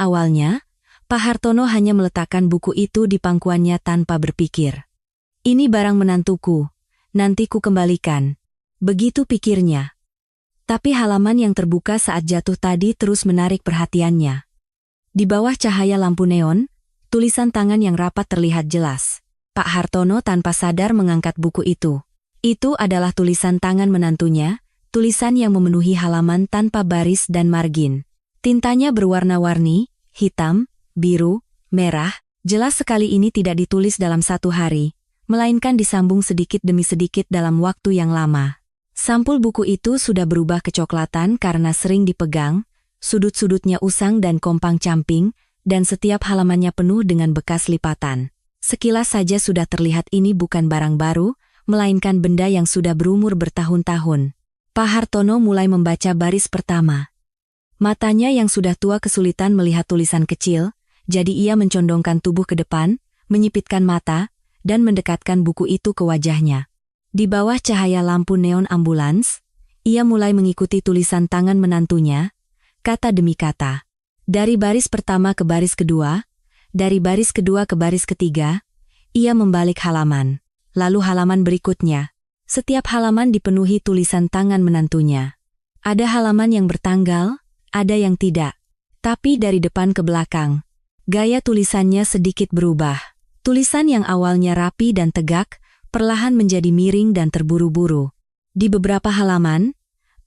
Awalnya, Pak Hartono hanya meletakkan buku itu di pangkuannya tanpa berpikir. "Ini barang menantuku, nanti ku kembalikan." Begitu pikirnya. Tapi halaman yang terbuka saat jatuh tadi terus menarik perhatiannya. Di bawah cahaya lampu neon, tulisan tangan yang rapat terlihat jelas. Pak Hartono tanpa sadar mengangkat buku itu. Itu adalah tulisan tangan menantunya, tulisan yang memenuhi halaman tanpa baris dan margin. Tintanya berwarna-warni, hitam, biru, merah. Jelas sekali ini tidak ditulis dalam satu hari, melainkan disambung sedikit demi sedikit dalam waktu yang lama. Sampul buku itu sudah berubah kecoklatan karena sering dipegang, sudut-sudutnya usang dan kompang-camping, dan setiap halamannya penuh dengan bekas lipatan. Sekilas saja sudah terlihat ini bukan barang baru, melainkan benda yang sudah berumur bertahun-tahun. Pak Hartono mulai membaca baris pertama. Matanya yang sudah tua kesulitan melihat tulisan kecil, jadi ia mencondongkan tubuh ke depan, menyipitkan mata, dan mendekatkan buku itu ke wajahnya. Di bawah cahaya lampu neon ambulans, ia mulai mengikuti tulisan tangan menantunya, kata demi kata. Dari baris pertama ke baris kedua, dari baris kedua ke baris ketiga, ia membalik halaman. Lalu halaman berikutnya. Setiap halaman dipenuhi tulisan tangan menantunya. Ada halaman yang bertanggal, ada yang tidak. Tapi dari depan ke belakang, gaya tulisannya sedikit berubah. Tulisan yang awalnya rapi dan tegak, perlahan menjadi miring dan terburu-buru. Di beberapa halaman,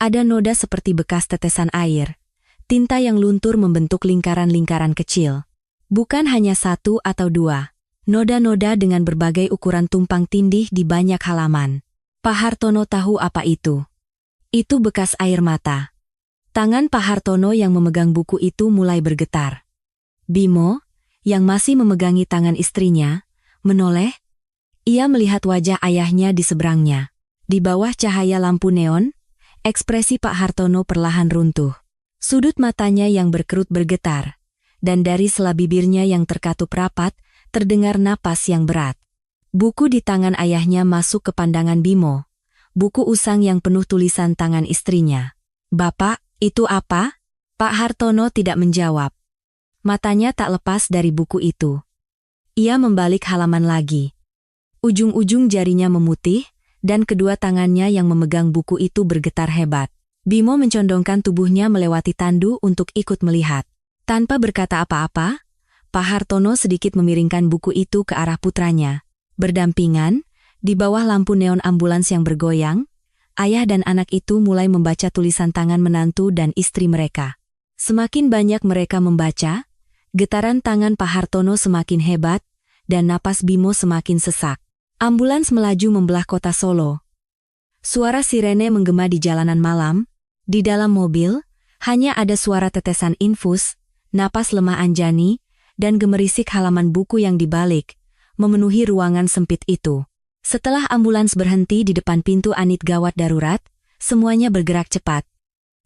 ada noda seperti bekas tetesan air. Tinta yang luntur membentuk lingkaran-lingkaran kecil. Bukan hanya satu atau dua. Noda-noda dengan berbagai ukuran tumpang tindih di banyak halaman. Pak Hartono tahu apa itu. Itu bekas air mata. Tangan Pak Hartono yang memegang buku itu mulai bergetar. Bimo, yang masih memegangi tangan istrinya, menoleh. Ia melihat wajah ayahnya di seberangnya. Di bawah cahaya lampu neon, ekspresi Pak Hartono perlahan runtuh. Sudut matanya yang berkerut bergetar, dan dari sela bibirnya yang terkatup rapat, terdengar napas yang berat. Buku di tangan ayahnya masuk ke pandangan Bimo. Buku usang yang penuh tulisan tangan istrinya. "Bapak, itu apa?" Pak Hartono tidak menjawab. Matanya tak lepas dari buku itu. Ia membalik halaman lagi. Ujung-ujung jarinya memutih, dan kedua tangannya yang memegang buku itu bergetar hebat. Bimo mencondongkan tubuhnya melewati tandu untuk ikut melihat. Tanpa berkata apa-apa, Pak Hartono sedikit memiringkan buku itu ke arah putranya. Berdampingan, di bawah lampu neon ambulans yang bergoyang, ayah dan anak itu mulai membaca tulisan tangan menantu dan istri mereka. Semakin banyak mereka membaca, getaran tangan Pak Hartono semakin hebat, dan napas Bimo semakin sesak. Ambulans melaju membelah kota Solo. Suara sirene menggema di jalanan malam. Di dalam mobil, hanya ada suara tetesan infus, napas lemah Anjani, dan gemerisik halaman buku yang dibalik, memenuhi ruangan sempit itu. Setelah ambulans berhenti di depan pintu anit gawat darurat, semuanya bergerak cepat.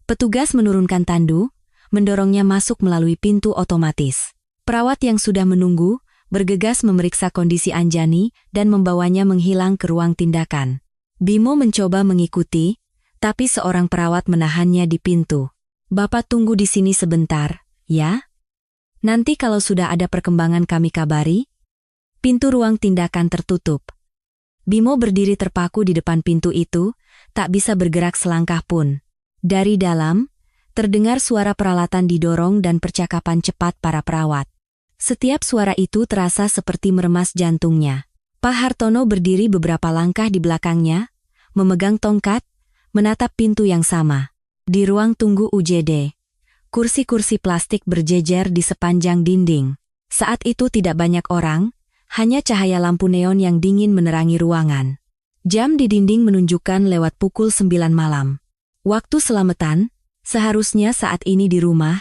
Petugas menurunkan tandu, mendorongnya masuk melalui pintu otomatis. Perawat yang sudah menunggu, bergegas memeriksa kondisi Anjani dan membawanya menghilang ke ruang tindakan. Bimo mencoba mengikuti, tapi seorang perawat menahannya di pintu. "Bapak tunggu di sini sebentar, ya? Nanti kalau sudah ada perkembangan kami kabari." Pintu ruang tindakan tertutup. Bimo berdiri terpaku di depan pintu itu, tak bisa bergerak selangkah pun. Dari dalam, terdengar suara peralatan didorong dan percakapan cepat para perawat. Setiap suara itu terasa seperti meremas jantungnya. Pak Hartono berdiri beberapa langkah di belakangnya, memegang tongkat, menatap pintu yang sama. Di ruang tunggu UGD, kursi-kursi plastik berjejer di sepanjang dinding. Saat itu tidak banyak orang, hanya cahaya lampu neon yang dingin menerangi ruangan. Jam di dinding menunjukkan lewat pukul 9 malam. Waktu selamatan, seharusnya saat ini di rumah,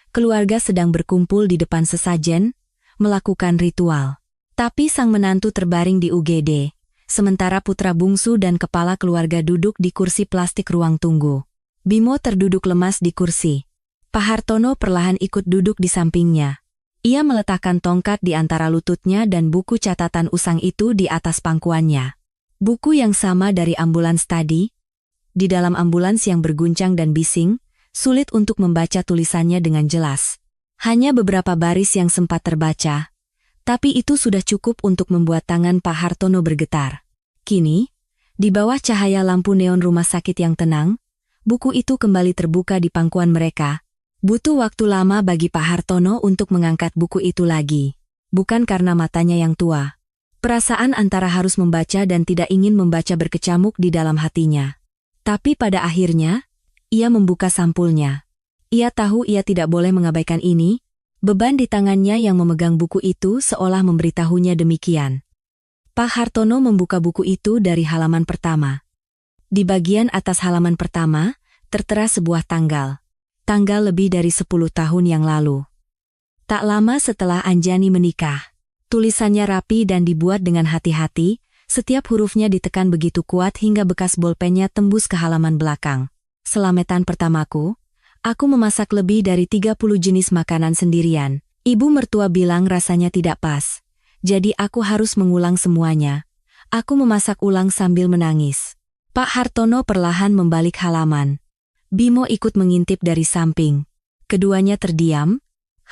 keluarga sedang berkumpul di depan sesajen, melakukan ritual. Tapi sang menantu terbaring di UGD, sementara putra bungsu dan kepala keluarga duduk di kursi plastik ruang tunggu. Bimo terduduk lemas di kursi. Pak Hartono perlahan ikut duduk di sampingnya. Ia meletakkan tongkat di antara lututnya dan buku catatan usang itu di atas pangkuannya. Buku yang sama dari ambulans tadi. Di dalam ambulans yang berguncang dan bising, sulit untuk membaca tulisannya dengan jelas. Hanya beberapa baris yang sempat terbaca, tapi itu sudah cukup untuk membuat tangan Pak Hartono bergetar. Kini, di bawah cahaya lampu neon rumah sakit yang tenang, buku itu kembali terbuka di pangkuan mereka. Butuh waktu lama bagi Pak Hartono untuk mengangkat buku itu lagi. Bukan karena matanya yang tua. Perasaan antara harus membaca dan tidak ingin membaca berkecamuk di dalam hatinya. Tapi pada akhirnya, ia membuka sampulnya. Ia tahu ia tidak boleh mengabaikan ini, beban di tangannya yang memegang buku itu seolah memberitahunya demikian. Pak Hartono membuka buku itu dari halaman pertama. Di bagian atas halaman pertama, tertera sebuah tanggal. Tanggal lebih dari 10 tahun yang lalu. Tak lama setelah Anjani menikah. Tulisannya rapi dan dibuat dengan hati-hati, setiap hurufnya ditekan begitu kuat hingga bekas bolpennya tembus ke halaman belakang. "Selametan pertamaku, aku memasak lebih dari 30 jenis makanan sendirian. Ibu mertua bilang rasanya tidak pas. Jadi aku harus mengulang semuanya. Aku memasak ulang sambil menangis." Pak Hartono perlahan membalik halaman. Bimo ikut mengintip dari samping. Keduanya terdiam,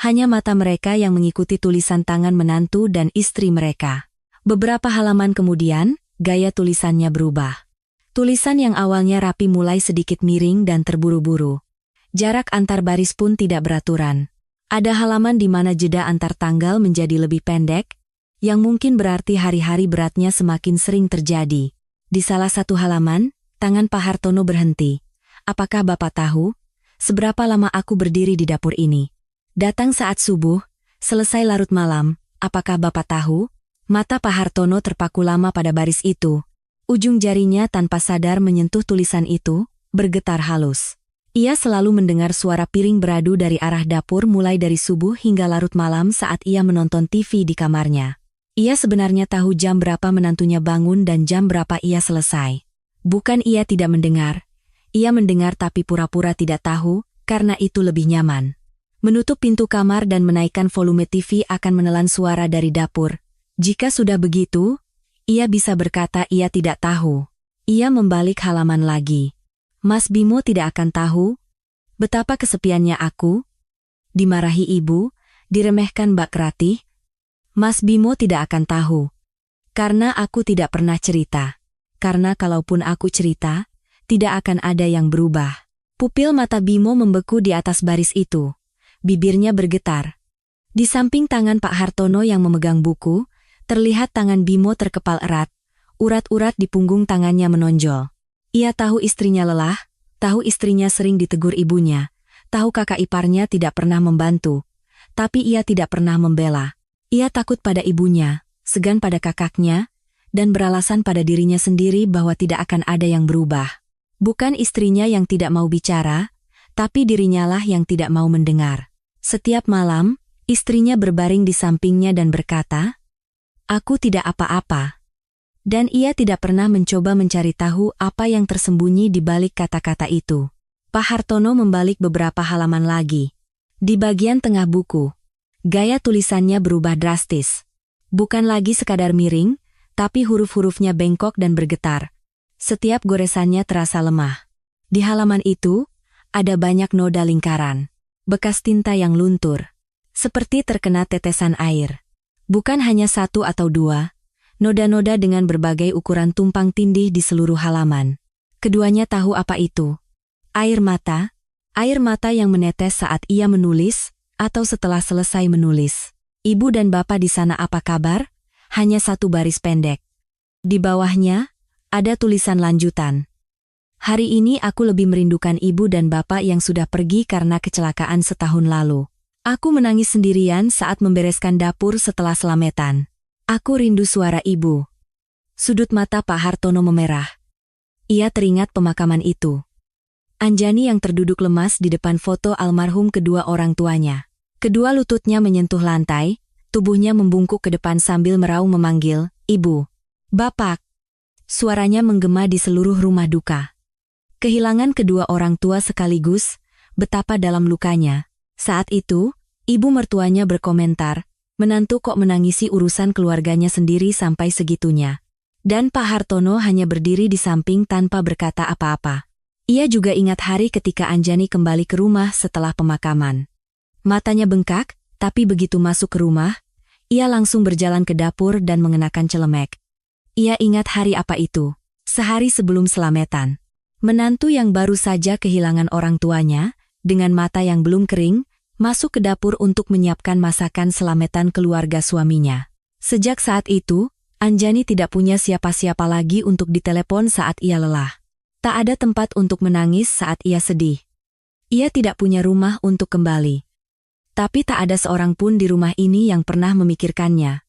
hanya mata mereka yang mengikuti tulisan tangan menantu dan istri mereka. Beberapa halaman kemudian, gaya tulisannya berubah. Tulisan yang awalnya rapi mulai sedikit miring dan terburu-buru. Jarak antar baris pun tidak beraturan. Ada halaman di mana jeda antar tanggal menjadi lebih pendek, yang mungkin berarti hari-hari beratnya semakin sering terjadi. Di salah satu halaman, tangan Pak Hartono berhenti. "Apakah Bapak tahu, seberapa lama aku berdiri di dapur ini? Datang saat subuh, selesai larut malam, apakah Bapak tahu?" Mata Pak Hartono terpaku lama pada baris itu. Ujung jarinya tanpa sadar menyentuh tulisan itu, bergetar halus. Ia selalu mendengar suara piring beradu dari arah dapur mulai dari subuh hingga larut malam saat ia menonton TV di kamarnya. Ia sebenarnya tahu jam berapa menantunya bangun dan jam berapa ia selesai. Bukan ia tidak mendengar. Ia mendengar tapi pura-pura tidak tahu, karena itu lebih nyaman. Menutup pintu kamar dan menaikkan volume TV akan menelan suara dari dapur. Jika sudah begitu, ia bisa berkata ia tidak tahu. Ia membalik halaman lagi. Mas Bimo tidak akan tahu betapa kesepiannya aku. Dimarahi ibu, diremehkan Mbak Ratih. Mas Bimo tidak akan tahu. Karena aku tidak pernah cerita. Karena kalaupun aku cerita, tidak akan ada yang berubah. Pupil mata Bimo membeku di atas baris itu. Bibirnya bergetar. Di samping tangan Pak Hartono yang memegang buku, terlihat tangan Bimo terkepal erat. Urat-urat di punggung tangannya menonjol. Ia tahu istrinya lelah, tahu istrinya sering ditegur ibunya, tahu kakak iparnya tidak pernah membantu. Tapi ia tidak pernah membela. Ia takut pada ibunya, segan pada kakaknya, dan beralasan pada dirinya sendiri bahwa tidak akan ada yang berubah. Bukan istrinya yang tidak mau bicara, tapi dirinya lah yang tidak mau mendengar. Setiap malam, istrinya berbaring di sampingnya dan berkata, "Aku tidak apa-apa." Dan ia tidak pernah mencoba mencari tahu apa yang tersembunyi di balik kata-kata itu. Pak Hartono membalik beberapa halaman lagi. Di bagian tengah buku, gaya tulisannya berubah drastis. Bukan lagi sekadar miring, tapi huruf-hurufnya bengkok dan bergetar. Setiap goresannya terasa lemah. Di halaman itu, ada banyak noda lingkaran. Bekas tinta yang luntur. Seperti terkena tetesan air. Bukan hanya satu atau dua. Noda-noda dengan berbagai ukuran tumpang tindih di seluruh halaman. Keduanya tahu apa itu. Air mata yang menetes saat ia menulis, atau setelah selesai menulis. Ibu dan bapak di sana apa kabar? Hanya satu baris pendek. Di bawahnya, ada tulisan lanjutan. Hari ini aku lebih merindukan ibu dan bapak yang sudah pergi karena kecelakaan setahun lalu. Aku menangis sendirian saat membereskan dapur setelah selametan. Aku rindu suara ibu. Sudut mata Pak Hartono memerah. Ia teringat pemakaman itu. Anjani yang terduduk lemas di depan foto almarhum kedua orang tuanya. Kedua lututnya menyentuh lantai, tubuhnya membungkuk ke depan sambil meraung memanggil, "Ibu, Bapak." Suaranya menggema di seluruh rumah duka. Kehilangan kedua orang tua sekaligus, betapa dalam lukanya. Saat itu, ibu mertuanya berkomentar, menantu kok menangisi urusan keluarganya sendiri sampai segitunya. Dan Pak Hartono hanya berdiri di samping tanpa berkata apa-apa. Ia juga ingat hari ketika Anjani kembali ke rumah setelah pemakaman. Matanya bengkak, tapi begitu masuk ke rumah, ia langsung berjalan ke dapur dan mengenakan celemek. Ia ingat hari apa itu, sehari sebelum selametan. Menantu yang baru saja kehilangan orang tuanya, dengan mata yang belum kering, masuk ke dapur untuk menyiapkan masakan selametan keluarga suaminya. Sejak saat itu, Anjani tidak punya siapa-siapa lagi untuk ditelepon saat ia lelah. Tak ada tempat untuk menangis saat ia sedih. Ia tidak punya rumah untuk kembali. Tapi tak ada seorang pun di rumah ini yang pernah memikirkannya.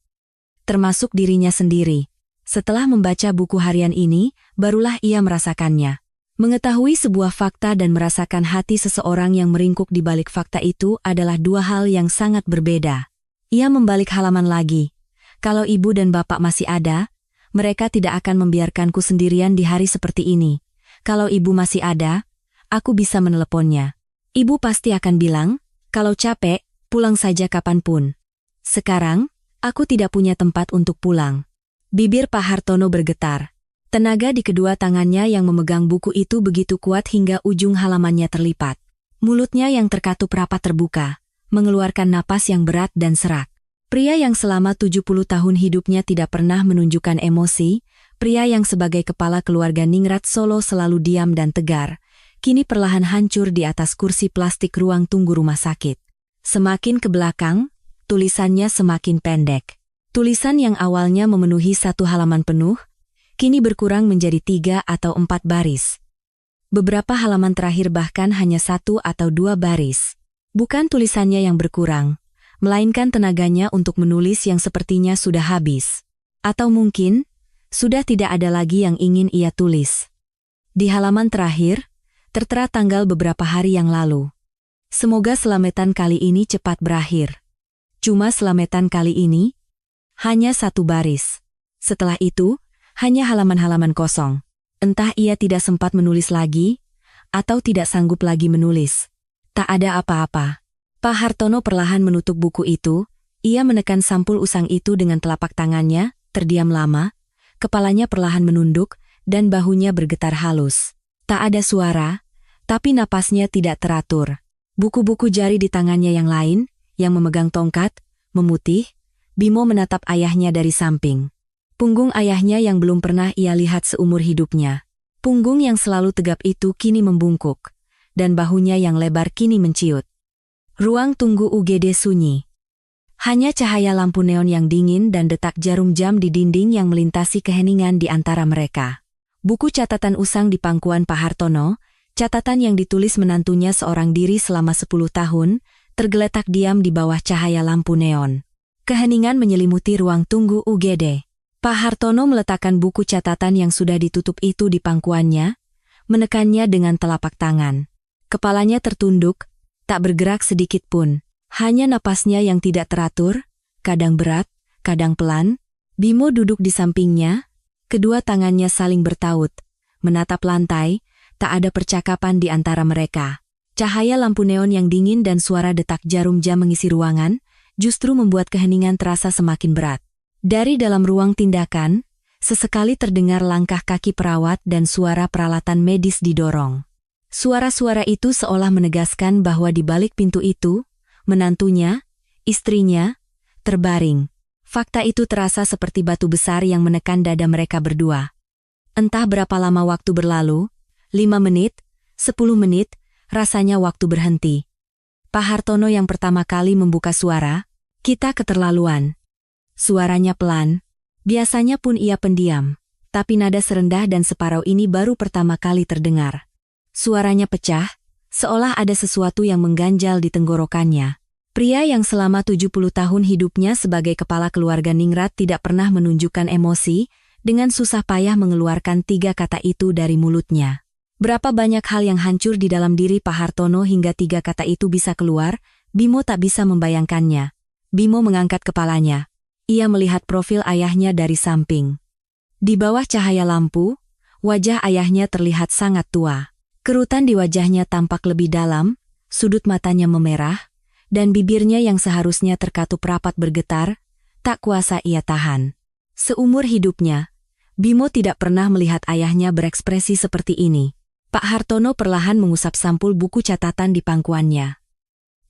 Termasuk dirinya sendiri. Setelah membaca buku harian ini, barulah ia merasakannya. Mengetahui sebuah fakta dan merasakan hati seseorang yang meringkuk di balik fakta itu adalah dua hal yang sangat berbeda. Ia membalik halaman lagi. Kalau ibu dan bapak masih ada, mereka tidak akan membiarkanku sendirian di hari seperti ini. Kalau ibu masih ada, aku bisa meneleponnya. Ibu pasti akan bilang, "Kalau capek, pulang saja kapanpun." Sekarang, aku tidak punya tempat untuk pulang. Bibir Pak Hartono bergetar. Tenaga di kedua tangannya yang memegang buku itu begitu kuat hingga ujung halamannya terlipat. Mulutnya yang terkatup rapat terbuka, mengeluarkan napas yang berat dan serak. Pria yang selama 70 tahun hidupnya tidak pernah menunjukkan emosi, pria yang sebagai kepala keluarga Ningrat Solo selalu diam dan tegar, kini perlahan hancur di atas kursi plastik ruang tunggu rumah sakit. Semakin ke belakang, tulisannya semakin pendek. Tulisan yang awalnya memenuhi satu halaman penuh, kini berkurang menjadi 3 atau 4 baris. Beberapa halaman terakhir bahkan hanya 1 atau 2 baris. Bukan tulisannya yang berkurang, melainkan tenaganya untuk menulis yang sepertinya sudah habis. Atau mungkin, sudah tidak ada lagi yang ingin ia tulis. Di halaman terakhir, tertera tanggal beberapa hari yang lalu. Semoga selametan kali ini cepat berakhir. Cuma selametan kali ini, hanya 1 baris. Setelah itu, hanya halaman-halaman kosong. Entah ia tidak sempat menulis lagi, atau tidak sanggup lagi menulis. Tak ada apa-apa. Pak Hartono perlahan menutup buku itu, ia menekan sampul usang itu dengan telapak tangannya, terdiam lama, kepalanya perlahan menunduk, dan bahunya bergetar halus. Tak ada suara, tapi napasnya tidak teratur. Buku-buku jari di tangannya yang lain, yang memegang tongkat, memutih. Bimo menatap ayahnya dari samping. Punggung ayahnya yang belum pernah ia lihat seumur hidupnya. Punggung yang selalu tegap itu kini membungkuk, dan bahunya yang lebar kini menciut. Ruang tunggu UGD sunyi. Hanya cahaya lampu neon yang dingin dan detak jarum jam di dinding yang melintasi keheningan di antara mereka. Buku catatan usang di pangkuan Pak Hartono, catatan yang ditulis menantunya seorang diri selama 10 tahun, tergeletak diam di bawah cahaya lampu neon. Keheningan menyelimuti ruang tunggu UGD. Pak Hartono meletakkan buku catatan yang sudah ditutup itu di pangkuannya, menekannya dengan telapak tangan. Kepalanya tertunduk, tak bergerak sedikit pun. Hanya napasnya yang tidak teratur, kadang berat, kadang pelan. Bimo duduk di sampingnya, kedua tangannya saling bertaut, menatap lantai, tak ada percakapan di antara mereka. Cahaya lampu neon yang dingin dan suara detak jarum jam mengisi ruangan, justru membuat keheningan terasa semakin berat. Dari dalam ruang tindakan, sesekali terdengar langkah kaki perawat dan suara peralatan medis didorong. Suara-suara itu seolah menegaskan bahwa di balik pintu itu, menantunya, istrinya, terbaring. Fakta itu terasa seperti batu besar yang menekan dada mereka berdua. Entah berapa lama waktu berlalu, 5 menit, 10 menit, rasanya waktu berhenti. Pak Hartono yang pertama kali membuka suara, "Kita keterlaluan." Suaranya pelan, biasanya pun ia pendiam, tapi nada serendah dan separuh ini baru pertama kali terdengar. Suaranya pecah, seolah ada sesuatu yang mengganjal di tenggorokannya. Pria yang selama 70 tahun hidupnya sebagai kepala keluarga ningrat tidak pernah menunjukkan emosi, dengan susah payah mengeluarkan 3 kata itu dari mulutnya. Berapa banyak hal yang hancur di dalam diri Pak Hartono hingga 3 kata itu bisa keluar, Bimo tak bisa membayangkannya. Bimo mengangkat kepalanya. Ia melihat profil ayahnya dari samping. Di bawah cahaya lampu, wajah ayahnya terlihat sangat tua. Kerutan di wajahnya tampak lebih dalam, sudut matanya memerah, dan bibirnya yang seharusnya terkatup rapat bergetar, tak kuasa ia tahan. Seumur hidupnya, Bimo tidak pernah melihat ayahnya berekspresi seperti ini. Pak Hartono perlahan mengusap sampul buku catatan di pangkuannya.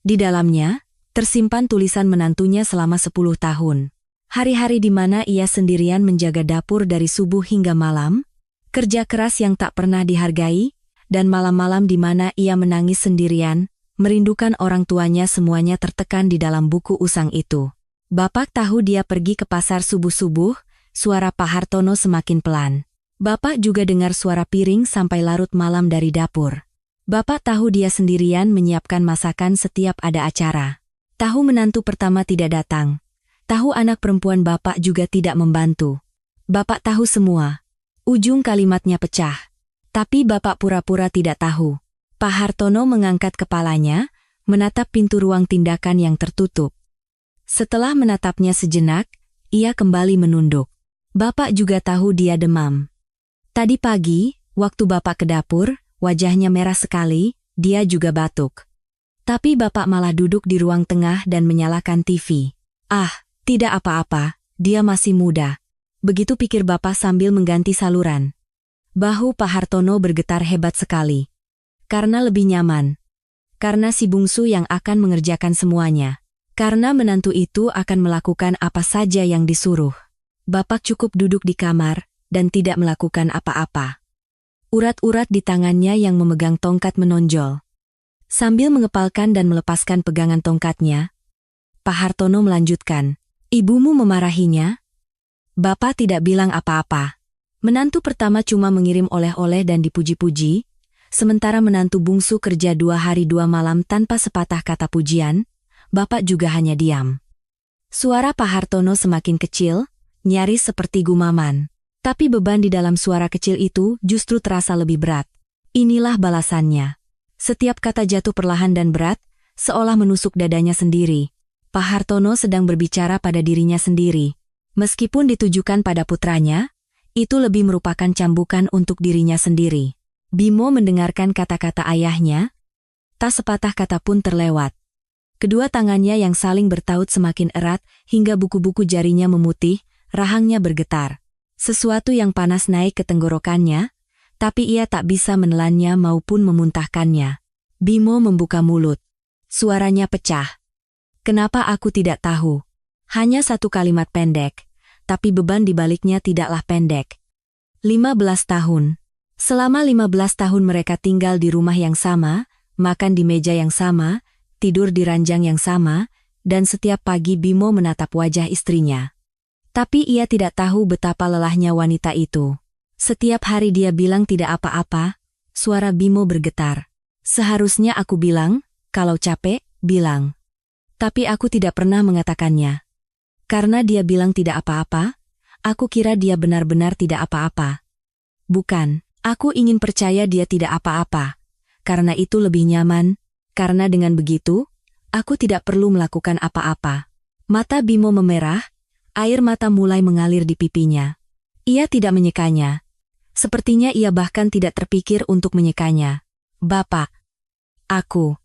Di dalamnya, tersimpan tulisan menantunya selama 10 tahun. Hari-hari di mana ia sendirian menjaga dapur dari subuh hingga malam, kerja keras yang tak pernah dihargai, dan malam-malam di mana ia menangis sendirian, merindukan orang tuanya semuanya tertekan di dalam buku usang itu. Bapak tahu dia pergi ke pasar subuh-subuh, suara Pak Hartono semakin pelan. Bapak juga dengar suara piring sampai larut malam dari dapur. Bapak tahu dia sendirian menyiapkan masakan setiap ada acara. Tahu menantu pertama tidak datang. Tahu anak perempuan Bapak juga tidak membantu. Bapak tahu semua. Ujung kalimatnya pecah. Tapi Bapak pura-pura tidak tahu. Pak Hartono mengangkat kepalanya, menatap pintu ruang tindakan yang tertutup. Setelah menatapnya sejenak, ia kembali menunduk. Bapak juga tahu dia demam. Tadi pagi, waktu Bapak ke dapur, wajahnya merah sekali, dia juga batuk. Tapi Bapak malah duduk di ruang tengah dan menyalakan TV. Ah, tidak apa-apa, dia masih muda. Begitu pikir Bapak sambil mengganti saluran. Bahu Pak Hartono bergetar hebat sekali. Karena lebih nyaman. Karena si bungsu yang akan mengerjakan semuanya. Karena menantu itu akan melakukan apa saja yang disuruh. Bapak cukup duduk di kamar dan tidak melakukan apa-apa. Urat-urat di tangannya yang memegang tongkat menonjol. Sambil mengepalkan dan melepaskan pegangan tongkatnya, Pak Hartono melanjutkan, "Ibumu memarahinya?" Bapak tidak bilang apa-apa. Menantu pertama cuma mengirim oleh-oleh dan dipuji-puji, sementara menantu bungsu kerja 2 hari 2 malam tanpa sepatah kata pujian, Bapak juga hanya diam. Suara Pak Hartono semakin kecil, nyaris seperti gumaman. Tapi beban di dalam suara kecil itu justru terasa lebih berat. Inilah balasannya. Setiap kata jatuh perlahan dan berat, seolah menusuk dadanya sendiri. Pak Hartono sedang berbicara pada dirinya sendiri. Meskipun ditujukan pada putranya, Itu lebih merupakan cambukan untuk dirinya sendiri. Bimo mendengarkan kata-kata ayahnya, tak sepatah kata pun terlewat. Kedua tangannya yang saling bertaut semakin erat hingga buku-buku jarinya memutih, rahangnya bergetar. Sesuatu yang panas naik ke tenggorokannya, tapi ia tak bisa menelannya maupun memuntahkannya. Bimo membuka mulut. Suaranya pecah. Kenapa aku tidak tahu? Hanya satu kalimat pendek, tapi beban di baliknya tidaklah pendek. 15 tahun. Selama 15 tahun mereka tinggal di rumah yang sama, makan di meja yang sama, tidur di ranjang yang sama, dan setiap pagi Bimo menatap wajah istrinya. Tapi ia tidak tahu betapa lelahnya wanita itu. Setiap hari dia bilang tidak apa-apa, suara Bimo bergetar. Seharusnya aku bilang, kalau capek, bilang. Tapi aku tidak pernah mengatakannya. Karena dia bilang tidak apa-apa, aku kira dia benar-benar tidak apa-apa. Bukan, aku ingin percaya dia tidak apa-apa. Karena itu lebih nyaman, karena dengan begitu, aku tidak perlu melakukan apa-apa. Mata Bimo memerah, air mata mulai mengalir di pipinya. Ia tidak menyekanya. Sepertinya ia bahkan tidak terpikir untuk menyekanya. Bapak. Aku.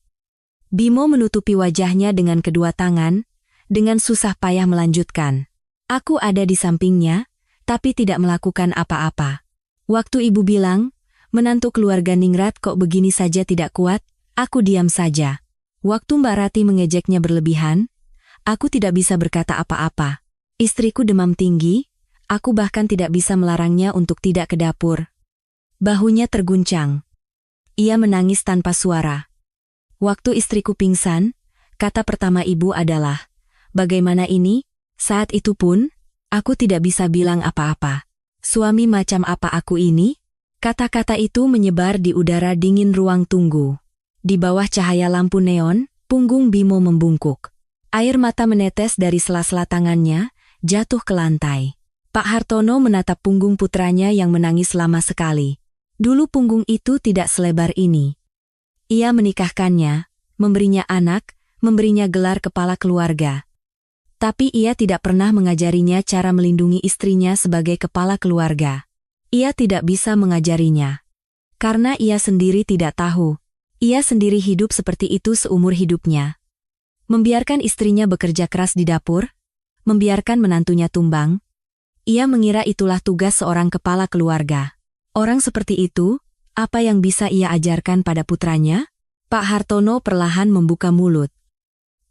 Bimo menutupi wajahnya dengan kedua tangan, dengan susah payah melanjutkan. Aku ada di sampingnya, tapi tidak melakukan apa-apa. Waktu ibu bilang, menantu keluarga Ningrat kok begini saja tidak kuat, aku diam saja. Waktu Mbak Rati mengejeknya berlebihan, aku tidak bisa berkata apa-apa. Istriku demam tinggi, aku bahkan tidak bisa melarangnya untuk tidak ke dapur. Bahunya terguncang. Ia menangis tanpa suara. Waktu istriku pingsan, kata pertama ibu adalah, bagaimana ini? Saat itu pun, aku tidak bisa bilang apa-apa. Suami macam apa aku ini? Kata-kata itu menyebar di udara dingin ruang tunggu. Di bawah cahaya lampu neon, punggung Bimo membungkuk. Air mata menetes dari sela-sela tangannya, jatuh ke lantai. Pak Hartono menatap punggung putranya yang menangis lama sekali. Dulu punggung itu tidak selebar ini. Ia menikahkannya, memberinya anak, memberinya gelar kepala keluarga. Tapi ia tidak pernah mengajarinya cara melindungi istrinya sebagai kepala keluarga. Ia tidak bisa mengajarinya. Karena ia sendiri tidak tahu. Ia sendiri hidup seperti itu seumur hidupnya. Membiarkan istrinya bekerja keras di dapur, membiarkan menantunya tumbang. Ia mengira itulah tugas seorang kepala keluarga. Orang seperti itu, apa yang bisa ia ajarkan pada putranya? Pak Hartono perlahan membuka mulut.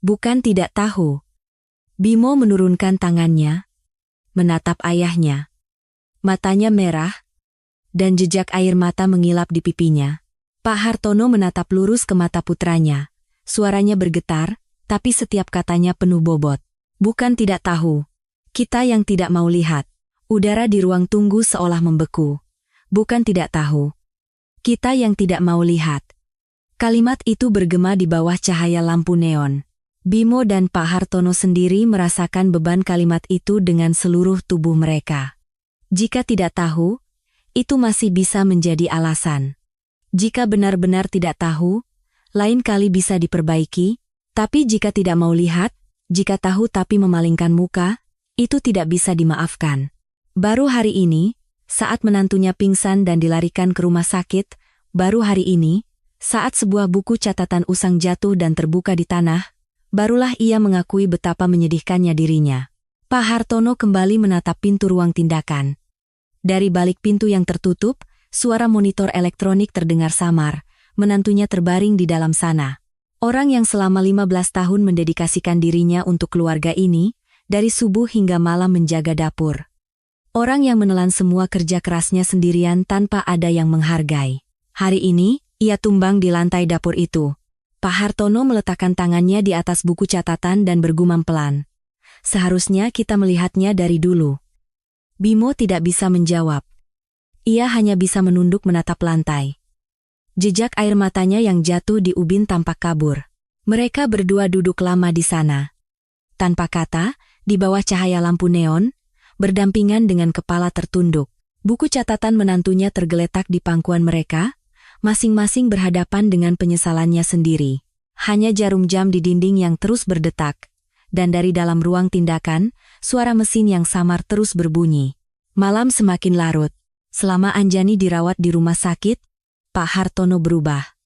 Bukan tidak tahu. Bimo menurunkan tangannya, menatap ayahnya. Matanya merah, dan jejak air mata mengilap di pipinya. Pak Hartono menatap lurus ke mata putranya. Suaranya bergetar, tapi setiap katanya penuh bobot. Bukan tidak tahu. Kita yang tidak mau lihat. Udara di ruang tunggu seolah membeku. Bukan tidak tahu. Kita yang tidak mau lihat. Kalimat itu bergema di bawah cahaya lampu neon. Bimo dan Pak Hartono sendiri merasakan beban kalimat itu dengan seluruh tubuh mereka. Jika tidak tahu, itu masih bisa menjadi alasan. Jika benar-benar tidak tahu, lain kali bisa diperbaiki, tapi jika tidak mau lihat, jika tahu tapi memalingkan muka, itu tidak bisa dimaafkan. Baru hari ini, saat menantunya pingsan dan dilarikan ke rumah sakit, baru hari ini, saat sebuah buku catatan usang jatuh dan terbuka di tanah, barulah ia mengakui betapa menyedihkannya dirinya. Pak Hartono kembali menatap pintu ruang tindakan. Dari balik pintu yang tertutup, suara monitor elektronik terdengar samar, menantunya terbaring di dalam sana. Orang yang selama 15 tahun mendedikasikan dirinya untuk keluarga ini, dari subuh hingga malam menjaga dapur. Orang yang menelan semua kerja kerasnya sendirian tanpa ada yang menghargai. Hari ini, ia tumbang di lantai dapur itu. Pak Hartono meletakkan tangannya di atas buku catatan dan bergumam pelan. Seharusnya kita melihatnya dari dulu. Bimo tidak bisa menjawab. Ia hanya bisa menunduk menatap lantai. Jejak air matanya yang jatuh di ubin tampak kabur. Mereka berdua duduk lama di sana. Tanpa kata, di bawah cahaya lampu neon, berdampingan dengan kepala tertunduk. Buku catatan menantunya tergeletak di pangkuan mereka, masing-masing berhadapan dengan penyesalannya sendiri. Hanya jarum jam di dinding yang terus berdetak, dan dari dalam ruang tindakan, suara mesin yang samar terus berbunyi. Malam semakin larut. Selama Anjani dirawat di rumah sakit, Pak Hartono berubah.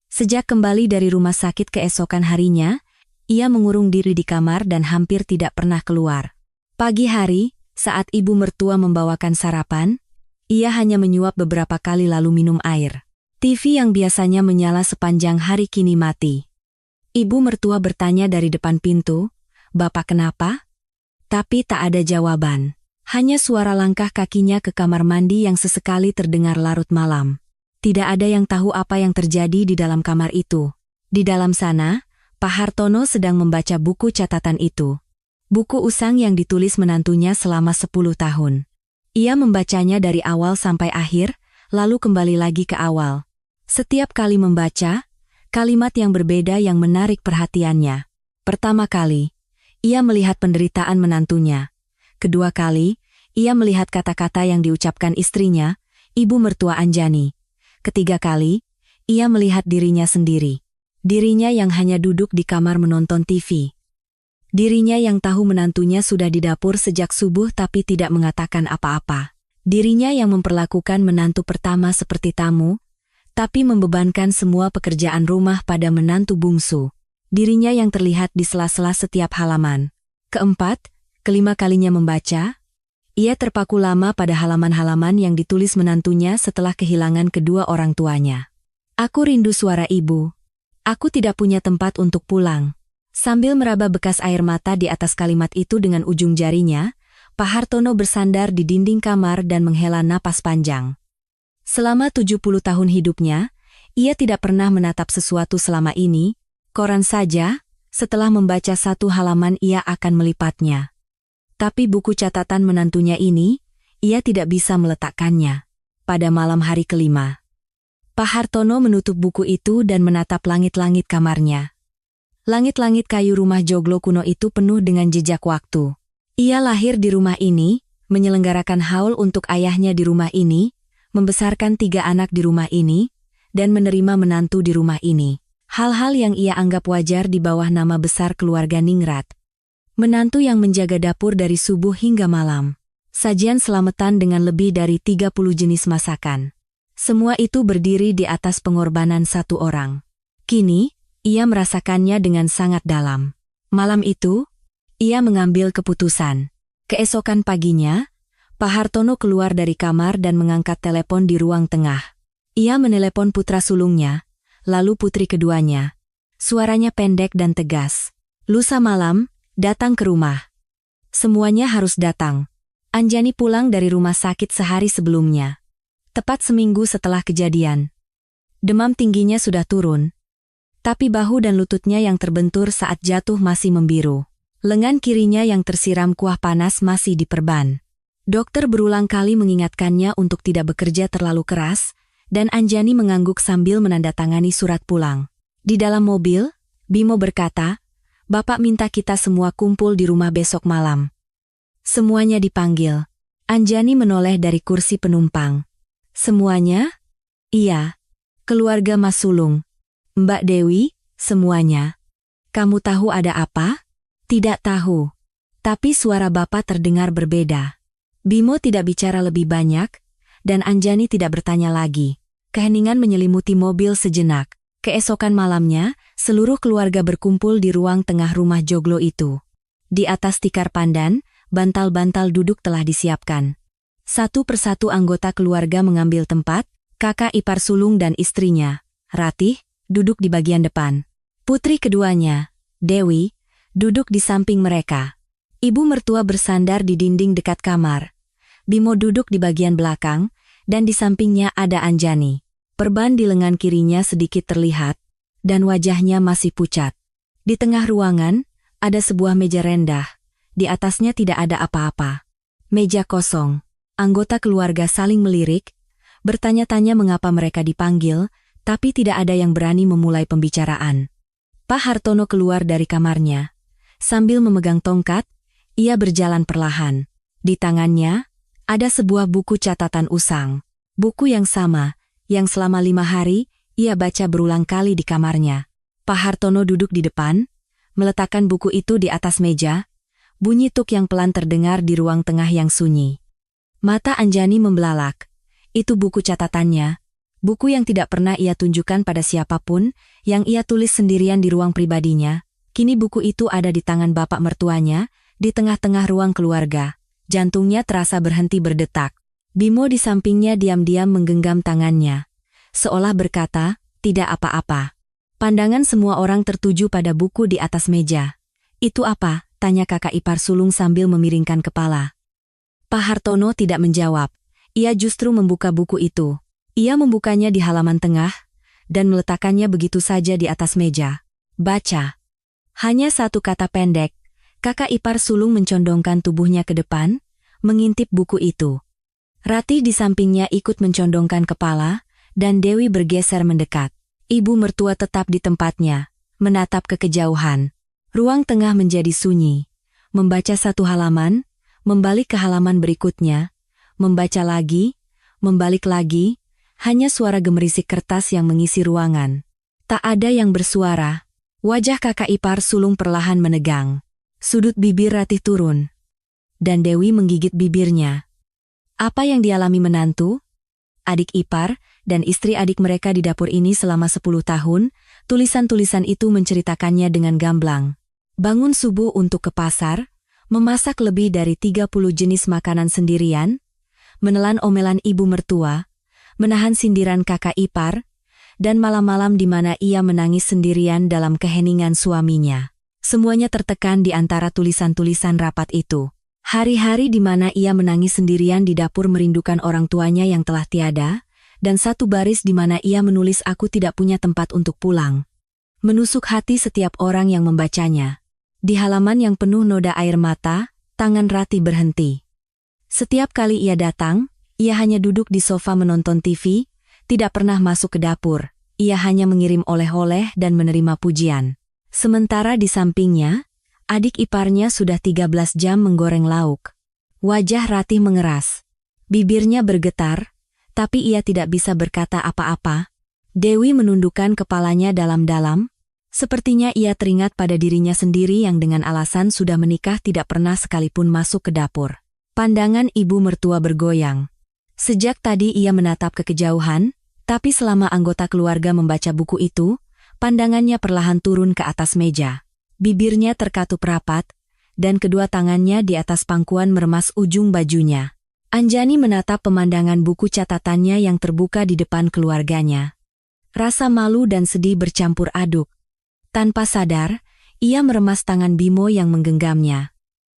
Sejak kembali dari rumah sakit keesokan harinya, ia mengurung diri di kamar dan hampir tidak pernah keluar. Pagi hari, saat ibu mertua membawakan sarapan, ia hanya menyuap beberapa kali lalu minum air. TV yang biasanya menyala sepanjang hari kini mati. Ibu mertua bertanya dari depan pintu, "Bapak kenapa?" Tapi tak ada jawaban. Hanya suara langkah kakinya ke kamar mandi yang sesekali terdengar larut malam. Tidak ada yang tahu apa yang terjadi di dalam kamar itu. Di dalam sana, Pak Hartono sedang membaca buku catatan itu. Buku usang yang ditulis menantunya selama 10 tahun. Ia membacanya dari awal sampai akhir, lalu kembali lagi ke awal. Setiap kali membaca, kalimat yang berbeda yang menarik perhatiannya. Pertama kali, ia melihat penderitaan menantunya. Kedua kali, ia melihat kata-kata yang diucapkan istrinya, ibu mertua Anjani. Ketiga kali, ia melihat dirinya sendiri. Dirinya yang hanya duduk di kamar menonton TV. Dirinya yang tahu menantunya sudah di dapur sejak subuh tapi tidak mengatakan apa-apa. Dirinya yang memperlakukan menantu pertama seperti tamu, tapi membebankan semua pekerjaan rumah pada menantu bungsu. Dirinya yang terlihat di sela-sela setiap halaman. Keempat, kelima kalinya membaca, ia terpaku lama pada halaman-halaman yang ditulis menantunya setelah kehilangan kedua orang tuanya. "Aku rindu suara ibu. Aku tidak punya tempat untuk pulang." Sambil meraba bekas air mata di atas kalimat itu dengan ujung jarinya, Pak Hartono bersandar di dinding kamar dan menghela napas panjang. Selama 70 tahun hidupnya, ia tidak pernah menatap sesuatu selama ini, koran saja, setelah membaca satu halaman ia akan melipatnya. Tapi buku catatan menantunya ini, ia tidak bisa meletakkannya. Pada malam hari kelima, Pak Hartono menutup buku itu dan menatap langit-langit kamarnya. Langit-langit kayu rumah joglo kuno itu penuh dengan jejak waktu. Ia lahir di rumah ini, menyelenggarakan haul untuk ayahnya di rumah ini, membesarkan 3 anak di rumah ini, dan menerima menantu di rumah ini. Hal-hal yang ia anggap wajar di bawah nama besar keluarga Ningrat. Menantu yang menjaga dapur dari subuh hingga malam. Sajian selamatan dengan lebih dari 30 jenis masakan. Semua itu berdiri di atas pengorbanan satu orang. Kini, ia merasakannya dengan sangat dalam. Malam itu, ia mengambil keputusan. Keesokan paginya, Pak Hartono keluar dari kamar dan mengangkat telepon di ruang tengah. Ia menelepon putra sulungnya, lalu putri keduanya. Suaranya pendek dan tegas. "Lusa malam, datang ke rumah. Semuanya harus datang." Anjani pulang dari rumah sakit sehari sebelumnya. Tepat seminggu setelah kejadian. Demam tingginya sudah turun, tapi bahu dan lututnya yang terbentur saat jatuh masih membiru. Lengan kirinya yang tersiram kuah panas masih diperban. Dokter berulang kali mengingatkannya untuk tidak bekerja terlalu keras, dan Anjani mengangguk sambil menandatangani surat pulang. Di dalam mobil, Bimo berkata, "Bapak minta kita semua kumpul di rumah besok malam." Semuanya dipanggil. Anjani menoleh dari kursi penumpang. "Semuanya?" "Iya. Keluarga Mas Sulung, Mbak Dewi, semuanya." "Kamu tahu ada apa?" "Tidak tahu. Tapi suara Bapak terdengar berbeda." Bimo tidak bicara lebih banyak, dan Anjani tidak bertanya lagi. Keheningan menyelimuti mobil sejenak. Keesokan malamnya, seluruh keluarga berkumpul di ruang tengah rumah joglo itu. Di atas tikar pandan, bantal-bantal duduk telah disiapkan. Satu persatu anggota keluarga mengambil tempat, kakak ipar sulung dan istrinya, Ratih, duduk di bagian depan. Putri keduanya, Dewi, duduk di samping mereka. Ibu mertua bersandar di dinding dekat kamar. Bimo duduk di bagian belakang, dan di sampingnya ada Anjani. Perban di lengan kirinya sedikit terlihat, dan wajahnya masih pucat. Di tengah ruangan, ada sebuah meja rendah. Di atasnya tidak ada apa-apa. Meja kosong. Anggota keluarga saling melirik, bertanya-tanya mengapa mereka dipanggil, tapi tidak ada yang berani memulai pembicaraan. Pak Hartono keluar dari kamarnya. Sambil memegang tongkat, ia berjalan perlahan. Di tangannya, ada sebuah buku catatan usang. Buku yang sama, yang selama 5 hari, ia baca berulang kali di kamarnya. Pak Hartono duduk di depan, meletakkan buku itu di atas meja. Bunyi tuk yang pelan terdengar di ruang tengah yang sunyi. Mata Anjani membelalak. Itu buku catatannya. Buku yang tidak pernah ia tunjukkan pada siapapun, yang ia tulis sendirian di ruang pribadinya. Kini buku itu ada di tangan bapak mertuanya, di tengah-tengah ruang keluarga. Jantungnya terasa berhenti berdetak. Bimo di sampingnya diam-diam menggenggam tangannya. Seolah berkata, tidak apa-apa. Pandangan semua orang tertuju pada buku di atas meja. Itu apa? Tanya kakak ipar sulung sambil memiringkan kepala. Pak Hartono tidak menjawab. Ia justru membuka buku itu. Ia membukanya di halaman tengah, dan meletakkannya begitu saja di atas meja. Baca. Hanya satu kata pendek. Kakak ipar sulung mencondongkan tubuhnya ke depan, mengintip buku itu. Ratih di sampingnya ikut mencondongkan kepala, dan Dewi bergeser mendekat. Ibu mertua tetap di tempatnya, menatap ke kejauhan. Ruang tengah menjadi sunyi. Membaca satu halaman, membalik ke halaman berikutnya, membaca lagi, membalik lagi, hanya suara gemerisik kertas yang mengisi ruangan. Tak ada yang bersuara. Wajah kakak ipar sulung perlahan menegang. Sudut bibir Ratih turun. Dan Dewi menggigit bibirnya. Apa yang dialami menantu, adik ipar, dan istri adik mereka di dapur ini selama 10 tahun, tulisan-tulisan itu menceritakannya dengan gamblang. Bangun subuh untuk ke pasar, memasak lebih dari 30 jenis makanan sendirian, menelan omelan ibu mertua, menahan sindiran kakak ipar, dan malam-malam di mana ia menangis sendirian dalam keheningan suaminya. Semuanya tertekan di antara tulisan-tulisan rapat itu. Hari-hari di mana ia menangis sendirian di dapur merindukan orang tuanya yang telah tiada, dan satu baris di mana ia menulis aku tidak punya tempat untuk pulang. Menusuk hati setiap orang yang membacanya. Di halaman yang penuh noda air mata, tangan Ratih berhenti. Setiap kali ia datang, ia hanya duduk di sofa menonton TV, tidak pernah masuk ke dapur. Ia hanya mengirim oleh-oleh dan menerima pujian. Sementara di sampingnya, adik iparnya sudah 13 jam menggoreng lauk. Wajah Ratih mengeras. Bibirnya bergetar, tapi ia tidak bisa berkata apa-apa. Dewi menundukkan kepalanya dalam-dalam. Sepertinya ia teringat pada dirinya sendiri yang dengan alasan sudah menikah tidak pernah sekalipun masuk ke dapur. Pandangan ibu mertua bergoyang. Sejak tadi ia menatap ke kejauhan, tapi selama anggota keluarga membaca buku itu, pandangannya perlahan turun ke atas meja. Bibirnya terkatup rapat, dan kedua tangannya di atas pangkuan meremas ujung bajunya. Anjani menatap pemandangan buku catatannya yang terbuka di depan keluarganya. Rasa malu dan sedih bercampur aduk. Tanpa sadar, ia meremas tangan Bimo yang menggenggamnya.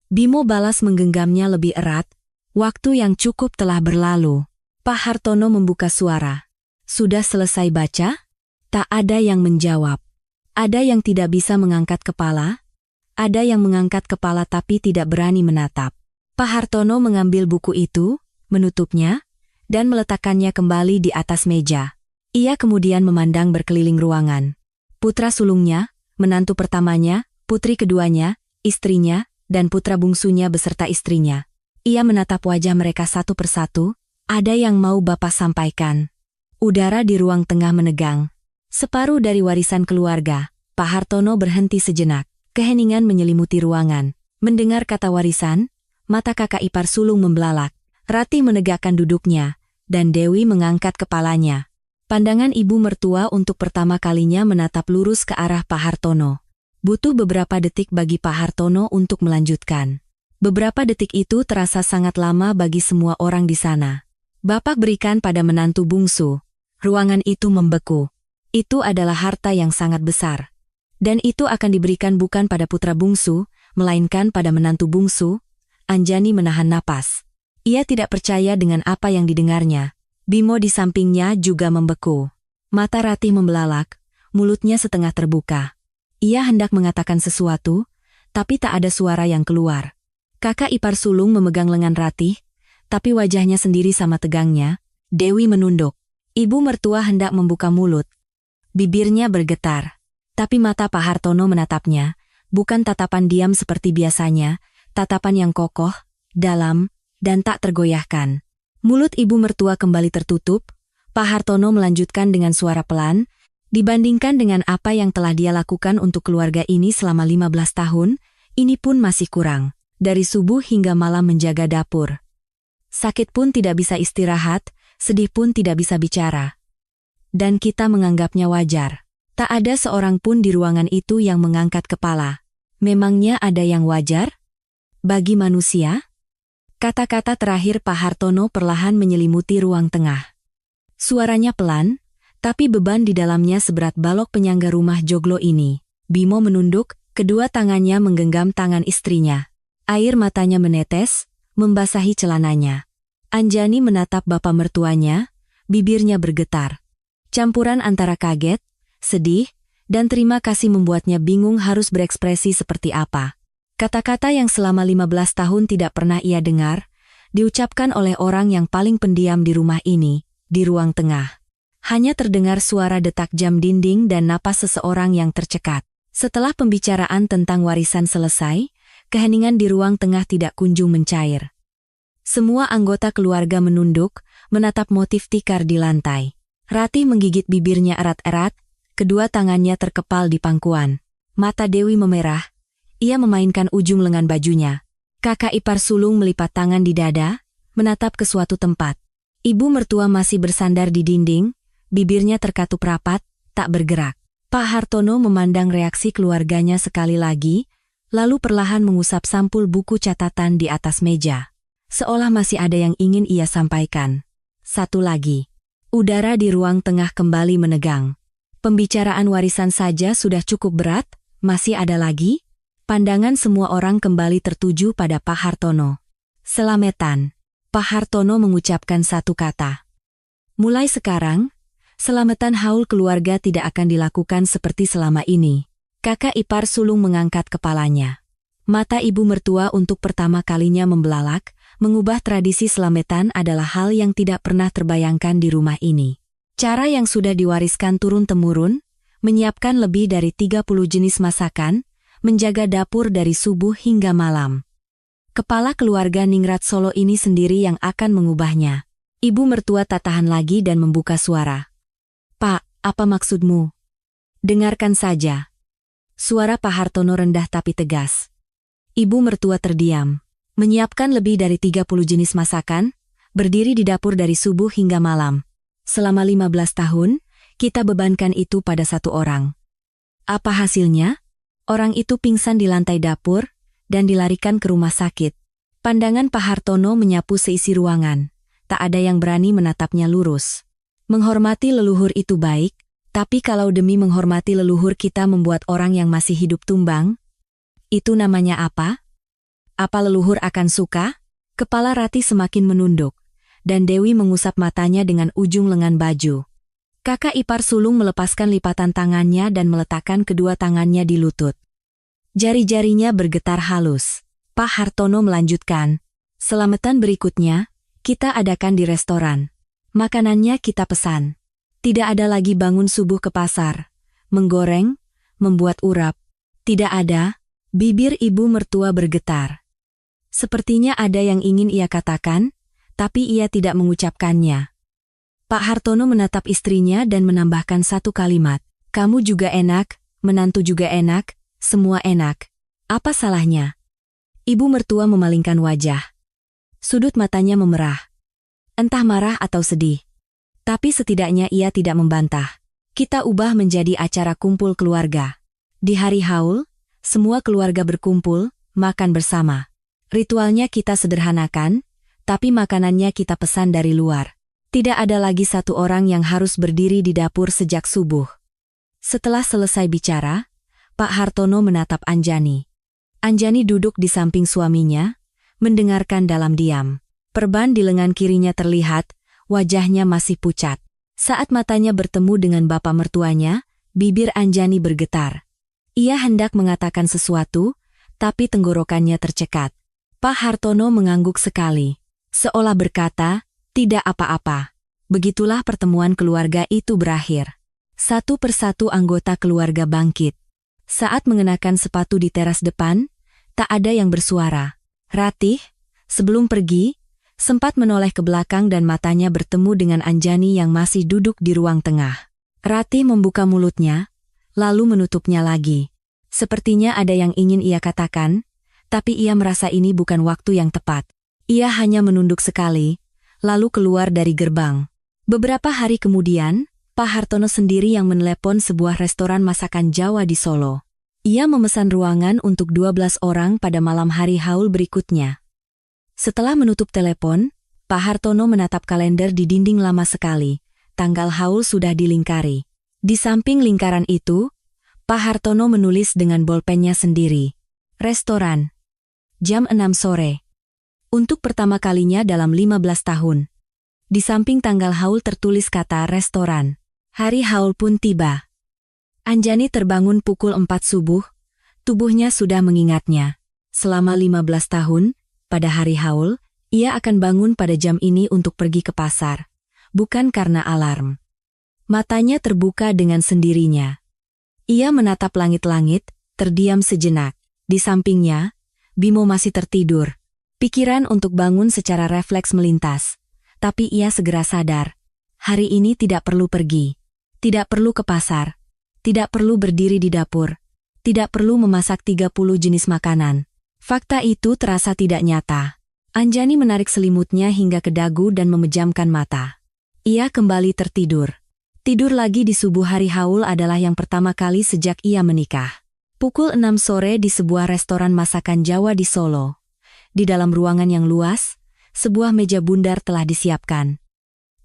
Bimo balas menggenggamnya lebih erat. Waktu yang cukup telah berlalu. Pak Hartono membuka suara. Sudah selesai baca? Tak ada yang menjawab. Ada yang tidak bisa mengangkat kepala. Ada yang mengangkat kepala tapi tidak berani menatap. Pak Hartono mengambil buku itu, menutupnya, dan meletakkannya kembali di atas meja. Ia kemudian memandang berkeliling ruangan. Putra sulungnya, menantu pertamanya, putri keduanya, istrinya, dan putra bungsunya beserta istrinya. Ia menatap wajah mereka satu persatu. Ada yang mau Bapak sampaikan. Udara di ruang tengah menegang. Separuh dari warisan keluarga. Pak Hartono berhenti sejenak. Keheningan menyelimuti ruangan. Mendengar kata warisan, mata kakak ipar sulung membelalak. Ratih menegakkan duduknya, dan Dewi mengangkat kepalanya. Pandangan ibu mertua untuk pertama kalinya menatap lurus ke arah Pak Hartono. Butuh beberapa detik bagi Pak Hartono untuk melanjutkan. Beberapa detik itu terasa sangat lama bagi semua orang di sana. Bapak berikan pada menantu bungsu. Ruangan itu membeku. Itu adalah harta yang sangat besar. Dan itu akan diberikan bukan pada putra bungsu, melainkan pada menantu bungsu. Anjani menahan napas. Ia tidak percaya dengan apa yang didengarnya. Bimo di sampingnya juga membeku. Mata Ratih membelalak, mulutnya setengah terbuka. Ia hendak mengatakan sesuatu, tapi tak ada suara yang keluar. Kakak ipar sulung memegang lengan Ratih, tapi wajahnya sendiri sama tegangnya. Dewi menunduk. Ibu mertua hendak membuka mulut. Bibirnya bergetar. Tapi mata Pak Hartono menatapnya, bukan tatapan diam seperti biasanya, tatapan yang kokoh, dalam, dan tak tergoyahkan. Mulut ibu mertua kembali tertutup. Pak Hartono melanjutkan dengan suara pelan, dibandingkan dengan apa yang telah dia lakukan untuk keluarga ini selama 15 tahun, ini pun masih kurang. Dari subuh hingga malam menjaga dapur. Sakit pun tidak bisa istirahat, sedih pun tidak bisa bicara. Dan kita menganggapnya wajar. Tak ada seorang pun di ruangan itu yang mengangkat kepala. Memangnya ada yang wajar? Bagi manusia? Kata-kata terakhir Pak Hartono perlahan menyelimuti ruang tengah. Suaranya pelan, tapi beban di dalamnya seberat balok penyangga rumah joglo ini. Bimo menunduk, kedua tangannya menggenggam tangan istrinya. Air matanya menetes, membasahi celananya. Anjani menatap bapak mertuanya, bibirnya bergetar. Campuran antara kaget, sedih, dan terima kasih membuatnya bingung harus berekspresi seperti apa. Kata-kata yang selama 15 tahun tidak pernah ia dengar, diucapkan oleh orang yang paling pendiam di rumah ini. Di ruang tengah, hanya terdengar suara detak jam dinding dan napas seseorang yang tercekat. Setelah pembicaraan tentang warisan selesai, keheningan di ruang tengah tidak kunjung mencair. Semua anggota keluarga menunduk, menatap motif tikar di lantai. Ratih menggigit bibirnya erat-erat, kedua tangannya terkepal di pangkuan. Mata Dewi memerah, ia memainkan ujung lengan bajunya. Kakak ipar sulung melipat tangan di dada, menatap ke suatu tempat. Ibu mertua masih bersandar di dinding, bibirnya terkatup rapat, tak bergerak. Pak Hartono memandang reaksi keluarganya sekali lagi, lalu perlahan mengusap sampul buku catatan di atas meja. Seolah masih ada yang ingin ia sampaikan. Satu lagi. Udara di ruang tengah kembali menegang. Pembicaraan warisan saja sudah cukup berat, masih ada lagi? Pandangan semua orang kembali tertuju pada Pak Hartono. Selametan. Pak Hartono mengucapkan satu kata. Mulai sekarang, selamatan haul keluarga tidak akan dilakukan seperti selama ini. Kakak ipar sulung mengangkat kepalanya. Mata ibu mertua untuk pertama kalinya membelalak, mengubah tradisi selamatan adalah hal yang tidak pernah terbayangkan di rumah ini. Cara yang sudah diwariskan turun-temurun, menyiapkan lebih dari 30 jenis masakan, menjaga dapur dari subuh hingga malam. Kepala keluarga Ningrat Solo ini sendiri yang akan mengubahnya. Ibu mertua tak tahan lagi dan membuka suara. Pak, apa maksudmu? Dengarkan saja. Suara Pak Hartono rendah tapi tegas. Ibu mertua terdiam. Menyiapkan lebih dari 30 jenis masakan, berdiri di dapur dari subuh hingga malam. Selama 15 tahun, kita bebankan itu pada satu orang. Apa hasilnya? Orang itu pingsan di lantai dapur, dan dilarikan ke rumah sakit. Pandangan Pak Hartono menyapu seisi ruangan. Tak ada yang berani menatapnya lurus. Menghormati leluhur itu baik, tapi kalau demi menghormati leluhur kita membuat orang yang masih hidup tumbang, itu namanya apa? Apa leluhur akan suka? Kepala Ratih semakin menunduk, dan Dewi mengusap matanya dengan ujung lengan baju. Kakak ipar sulung melepaskan lipatan tangannya dan meletakkan kedua tangannya di lutut. Jari-jarinya bergetar halus. Pak Hartono melanjutkan, selamatan berikutnya, kita adakan di restoran. Makanannya kita pesan. Tidak ada lagi bangun subuh ke pasar, menggoreng, membuat urap. Tidak ada, bibir ibu mertua bergetar. Sepertinya ada yang ingin ia katakan, tapi ia tidak mengucapkannya. Pak Hartono menatap istrinya dan menambahkan satu kalimat. Kamu juga enak, menantu juga enak, semua enak. Apa salahnya? Ibu mertua memalingkan wajah. Sudut matanya memerah. Entah marah atau sedih. Tapi setidaknya ia tidak membantah. Kita ubah menjadi acara kumpul keluarga. Di hari haul, semua keluarga berkumpul, makan bersama. Ritualnya kita sederhanakan, tapi makanannya kita pesan dari luar. Tidak ada lagi satu orang yang harus berdiri di dapur sejak subuh. Setelah selesai bicara, Pak Hartono menatap Anjani. Anjani duduk di samping suaminya, mendengarkan dalam diam. Perban di lengan kirinya terlihat, wajahnya masih pucat. Saat matanya bertemu dengan bapak mertuanya, bibir Anjani bergetar. Ia hendak mengatakan sesuatu, tapi tenggorokannya tercekat. Pak Hartono mengangguk sekali, seolah berkata, tidak apa-apa. Begitulah pertemuan keluarga itu berakhir. Satu persatu anggota keluarga bangkit. Saat mengenakan sepatu di teras depan, tak ada yang bersuara. Ratih, sebelum pergi, sempat menoleh ke belakang dan matanya bertemu dengan Anjani yang masih duduk di ruang tengah. Ratih membuka mulutnya, lalu menutupnya lagi. Sepertinya ada yang ingin ia katakan, tapi ia merasa ini bukan waktu yang tepat. Ia hanya menunduk sekali, lalu keluar dari gerbang. Beberapa hari kemudian, Pak Hartono sendiri yang menelepon sebuah restoran masakan Jawa di Solo. Ia memesan ruangan untuk 12 orang pada malam hari haul berikutnya. Setelah menutup telepon, Pak Hartono menatap kalender di dinding lama sekali. Tanggal haul sudah dilingkari. Di samping lingkaran itu, Pak Hartono menulis dengan bolpennya sendiri. Restoran. Jam 6 sore. Untuk pertama kalinya dalam 15 tahun. Di samping tanggal haul tertulis kata restoran. Hari haul pun tiba. Anjani terbangun pukul 4 subuh. Tubuhnya sudah mengingatnya. Selama 15 tahun, pada hari haul, ia akan bangun pada jam ini untuk pergi ke pasar. Bukan karena alarm. Matanya terbuka dengan sendirinya. Ia menatap langit-langit, terdiam sejenak. Di sampingnya, Bimo masih tertidur. Pikiran untuk bangun secara refleks melintas. Tapi ia segera sadar. Hari ini tidak perlu pergi. Tidak perlu ke pasar. Tidak perlu berdiri di dapur. Tidak perlu memasak 30 jenis makanan. Fakta itu terasa tidak nyata. Anjani menarik selimutnya hingga ke dagu dan memejamkan mata. Ia kembali tertidur. Tidur lagi di subuh hari haul adalah yang pertama kali sejak ia menikah. Pukul 6 sore di sebuah restoran masakan Jawa di Solo. Di dalam ruangan yang luas, sebuah meja bundar telah disiapkan.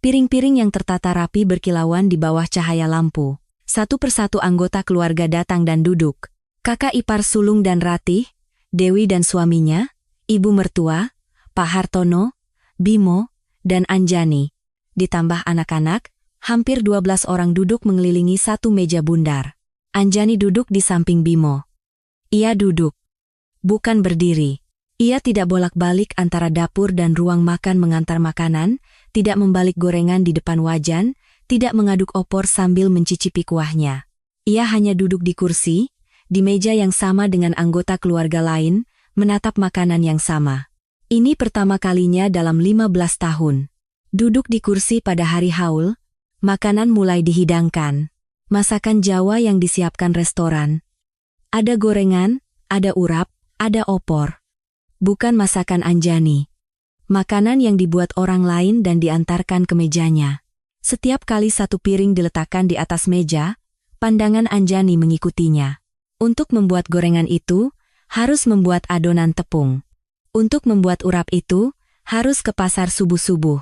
Piring-piring yang tertata rapi berkilauan di bawah cahaya lampu. Satu persatu anggota keluarga datang dan duduk. Kakak ipar sulung dan Ratih, Dewi dan suaminya, ibu mertua, Pak Hartono, Bimo, dan Anjani. Ditambah anak-anak, hampir 12 orang duduk mengelilingi satu meja bundar. Anjani duduk di samping Bimo. Ia duduk, bukan berdiri. Ia tidak bolak-balik antara dapur dan ruang makan mengantar makanan, tidak membalik gorengan di depan wajan, tidak mengaduk opor sambil mencicipi kuahnya. Ia hanya duduk di kursi, di meja yang sama dengan anggota keluarga lain, menatap makanan yang sama. Ini pertama kalinya dalam 15 tahun. Duduk di kursi pada hari haul, makanan mulai dihidangkan. Masakan Jawa yang disiapkan restoran. Ada gorengan, ada urap, ada opor. Bukan masakan Anjani. Makanan yang dibuat orang lain dan diantarkan ke mejanya. Setiap kali satu piring diletakkan di atas meja, pandangan Anjani mengikutinya. Untuk membuat gorengan itu, harus membuat adonan tepung. Untuk membuat urap itu, harus ke pasar subuh-subuh.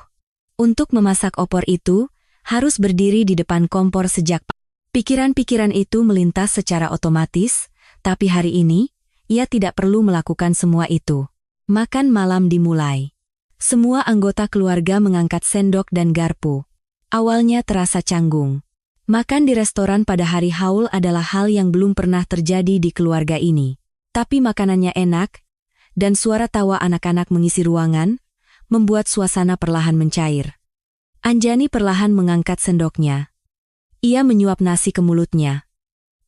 Untuk memasak opor itu, harus berdiri di depan kompor sejak pagi. Pikiran-pikiran itu melintas secara otomatis, tapi hari ini, ia tidak perlu melakukan semua itu. Makan malam dimulai. Semua anggota keluarga mengangkat sendok dan garpu. Awalnya terasa canggung. Makan di restoran pada hari haul adalah hal yang belum pernah terjadi di keluarga ini. Tapi makanannya enak, dan suara tawa anak-anak mengisi ruangan, membuat suasana perlahan mencair. Anjani perlahan mengangkat sendoknya. Ia menyuap nasi ke mulutnya.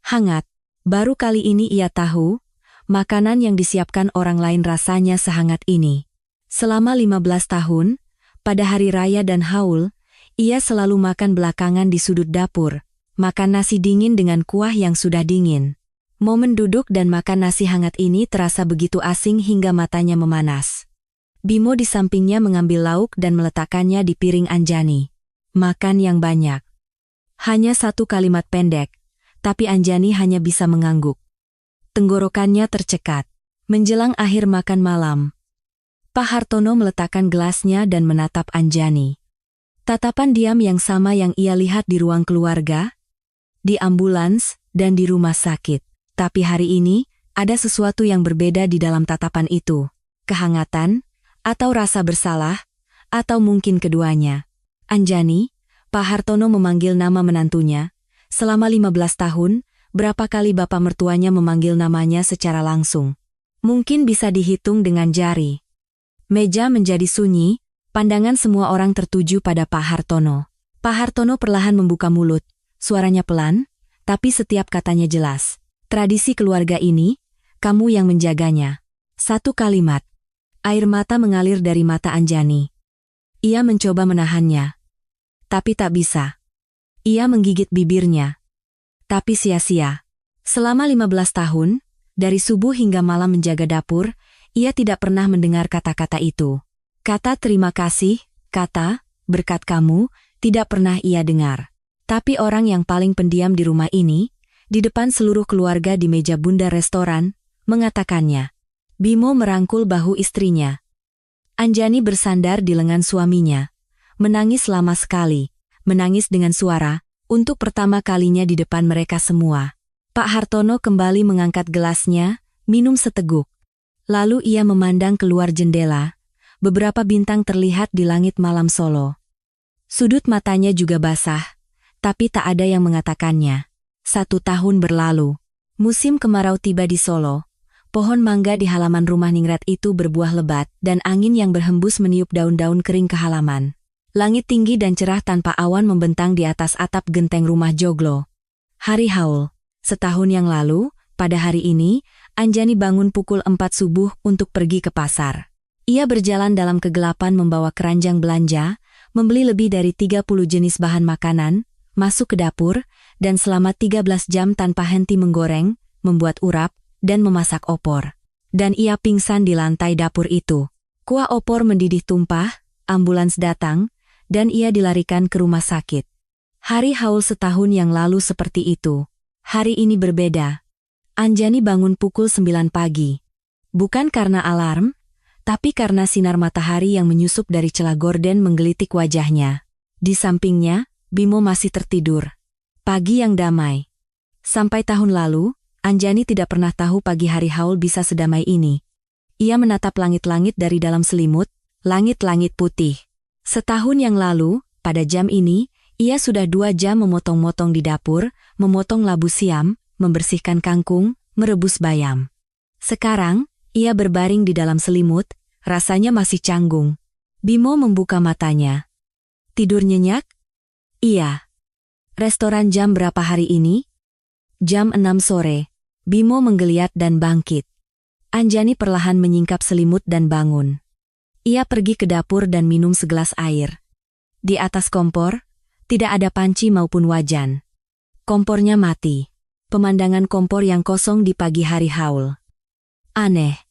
Hangat. Baru kali ini ia tahu, makanan yang disiapkan orang lain rasanya sehangat ini. Selama 15 tahun, pada hari raya dan haul, ia selalu makan belakangan di sudut dapur, makan nasi dingin dengan kuah yang sudah dingin. Momen duduk dan makan nasi hangat ini terasa begitu asing hingga matanya memanas. Bimo di sampingnya mengambil lauk dan meletakkannya di piring Anjani. Makan yang banyak. Hanya satu kalimat pendek, tapi Anjani hanya bisa mengangguk. Tenggorokannya tercekat. Menjelang akhir makan malam, Pak Hartono meletakkan gelasnya dan menatap Anjani. Tatapan diam yang sama yang ia lihat di ruang keluarga, di ambulans, dan di rumah sakit. Tapi hari ini, ada sesuatu yang berbeda di dalam tatapan itu. Kehangatan, atau rasa bersalah, atau mungkin keduanya. Anjani, Pak Hartono memanggil nama menantunya. Selama 15 tahun, berapa kali bapak mertuanya memanggil namanya secara langsung? Mungkin bisa dihitung dengan jari. Meja menjadi sunyi, pandangan semua orang tertuju pada Pak Hartono. Pak Hartono perlahan membuka mulut, suaranya pelan, tapi setiap katanya jelas. Tradisi keluarga ini, kamu yang menjaganya. Satu kalimat. Air mata mengalir dari mata Anjani. Ia mencoba menahannya. Tapi tak bisa. Ia menggigit bibirnya. Tapi sia-sia. Selama 15 tahun, dari subuh hingga malam menjaga dapur, ia tidak pernah mendengar kata-kata itu. Kata terima kasih, kata, berkat kamu, tidak pernah ia dengar. Tapi orang yang paling pendiam di rumah ini, di depan seluruh keluarga di meja bundar restoran, mengatakannya. Bimo merangkul bahu istrinya. Anjani bersandar di lengan suaminya. Menangis lama sekali, menangis dengan suara, untuk pertama kalinya di depan mereka semua. Pak Hartono kembali mengangkat gelasnya, minum seteguk. Lalu ia memandang keluar jendela. Beberapa bintang terlihat di langit malam Solo. Sudut matanya juga basah, tapi tak ada yang mengatakannya. 1 tahun berlalu. Musim kemarau tiba di Solo. Pohon mangga di halaman rumah Ningrat itu berbuah lebat dan angin yang berhembus meniup daun-daun kering ke halaman. Langit tinggi dan cerah tanpa awan membentang di atas atap genteng rumah Joglo. Hari haul. Setahun yang lalu, pada hari ini, Anjani bangun pukul 4 subuh untuk pergi ke pasar. Ia berjalan dalam kegelapan membawa keranjang belanja, membeli lebih dari 30 jenis bahan makanan, masuk ke dapur, dan selama 13 jam tanpa henti menggoreng, membuat urap, dan memasak opor. Dan ia pingsan di lantai dapur itu. Kuah opor mendidih tumpah, ambulans datang, dan ia dilarikan ke rumah sakit. Hari haul setahun yang lalu seperti itu. Hari ini berbeda. Anjani bangun pukul 9 pagi. Bukan karena alarm, tapi karena sinar matahari yang menyusup dari celah gorden menggelitik wajahnya. Di sampingnya, Bimo masih tertidur. Pagi yang damai. Sampai tahun lalu, Anjani tidak pernah tahu pagi hari haul bisa sedamai ini. Ia menatap langit-langit dari dalam selimut, langit-langit putih. Setahun yang lalu, pada jam ini, ia sudah 2 jam memotong-motong di dapur, memotong labu siam, membersihkan kangkung, merebus bayam. Sekarang, ia berbaring di dalam selimut, rasanya masih canggung. Bimo membuka matanya. Tidur nyenyak? Iya. Restoran jam berapa hari ini? Jam 6 sore. Bimo menggeliat dan bangkit. Anjani perlahan menyingkap selimut dan bangun. Ia pergi ke dapur dan minum segelas air. Di atas kompor, tidak ada panci maupun wajan. Kompornya mati. Pemandangan kompor yang kosong di pagi hari haul. Aneh.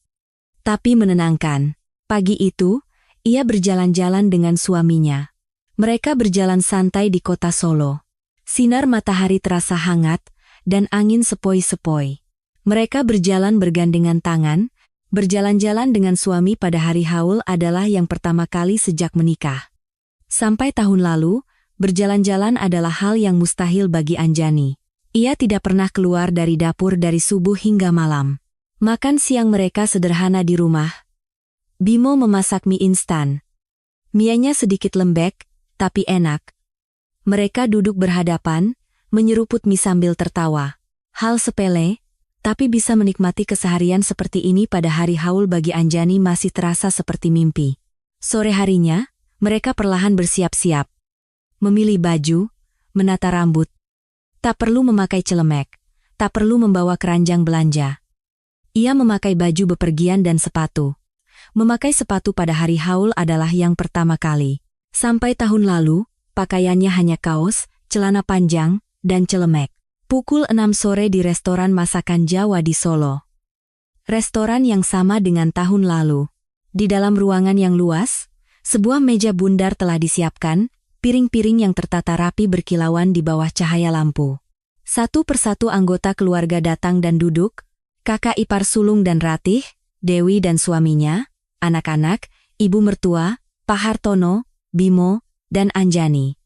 Tapi menenangkan. Pagi itu, ia berjalan-jalan dengan suaminya. Mereka berjalan santai di kota Solo. Sinar matahari terasa hangat, dan angin sepoi-sepoi. Mereka berjalan bergandengan tangan. Berjalan-jalan dengan suami pada hari haul adalah yang pertama kali sejak menikah. Sampai tahun lalu, berjalan-jalan adalah hal yang mustahil bagi Anjani. Ia tidak pernah keluar dari dapur dari subuh hingga malam. Makan siang mereka sederhana di rumah. Bimo memasak mie instan. Mienya sedikit lembek, tapi enak. Mereka duduk berhadapan, menyeruput mie sambil tertawa. Hal sepele, tapi bisa menikmati keseharian seperti ini pada hari haul bagi Anjani masih terasa seperti mimpi. Sore harinya, mereka perlahan bersiap-siap. Memilih baju, menata rambut. Tak perlu memakai celemek, tak perlu membawa keranjang belanja. Ia memakai baju bepergian dan sepatu. Memakai sepatu pada hari haul adalah yang pertama kali. Sampai tahun lalu, pakaiannya hanya kaos, celana panjang, dan celemek. Pukul 6 sore di restoran masakan Jawa di Solo. Restoran yang sama dengan tahun lalu. Di dalam ruangan yang luas, sebuah meja bundar telah disiapkan, piring-piring yang tertata rapi berkilauan di bawah cahaya lampu. Satu persatu anggota keluarga datang dan duduk, kakak ipar sulung dan Ratih, Dewi dan suaminya, anak-anak, ibu mertua, Pak Hartono, Bimo, dan Anjani.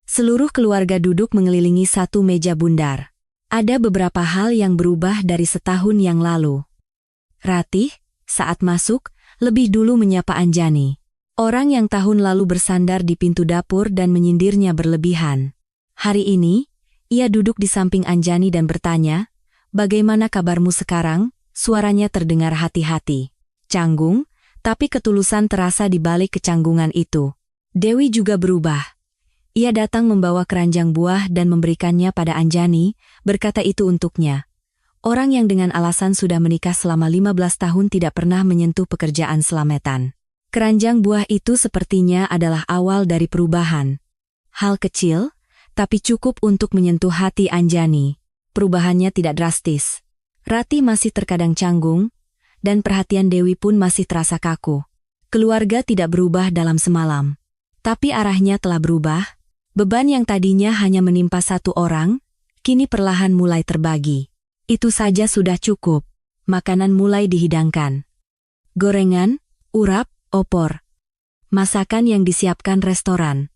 Seluruh keluarga duduk mengelilingi satu meja bundar. Ada beberapa hal yang berubah dari setahun yang lalu. Ratih, saat masuk, lebih dulu menyapa Anjani. Orang yang tahun lalu bersandar di pintu dapur dan menyindirnya berlebihan. Hari ini, ia duduk di samping Anjani dan bertanya, "Bagaimana kabarmu sekarang?" Suaranya terdengar hati-hati. Canggung, tapi ketulusan terasa di balik kecanggungan itu. Dewi juga berubah. Ia datang membawa keranjang buah dan memberikannya pada Anjani, berkata itu untuknya. Orang yang dengan alasan sudah menikah selama 15 tahun tidak pernah menyentuh pekerjaan selametan. Keranjang buah itu sepertinya adalah awal dari perubahan. Hal kecil, tapi cukup untuk menyentuh hati Anjani. Perubahannya tidak drastis. Ratih masih terkadang canggung, dan perhatian Dewi pun masih terasa kaku. Keluarga tidak berubah dalam semalam. Tapi arahnya telah berubah. Beban yang tadinya hanya menimpa satu orang, kini perlahan mulai terbagi. Itu saja sudah cukup. Makanan mulai dihidangkan. Gorengan, urap, opor. Masakan yang disiapkan restoran.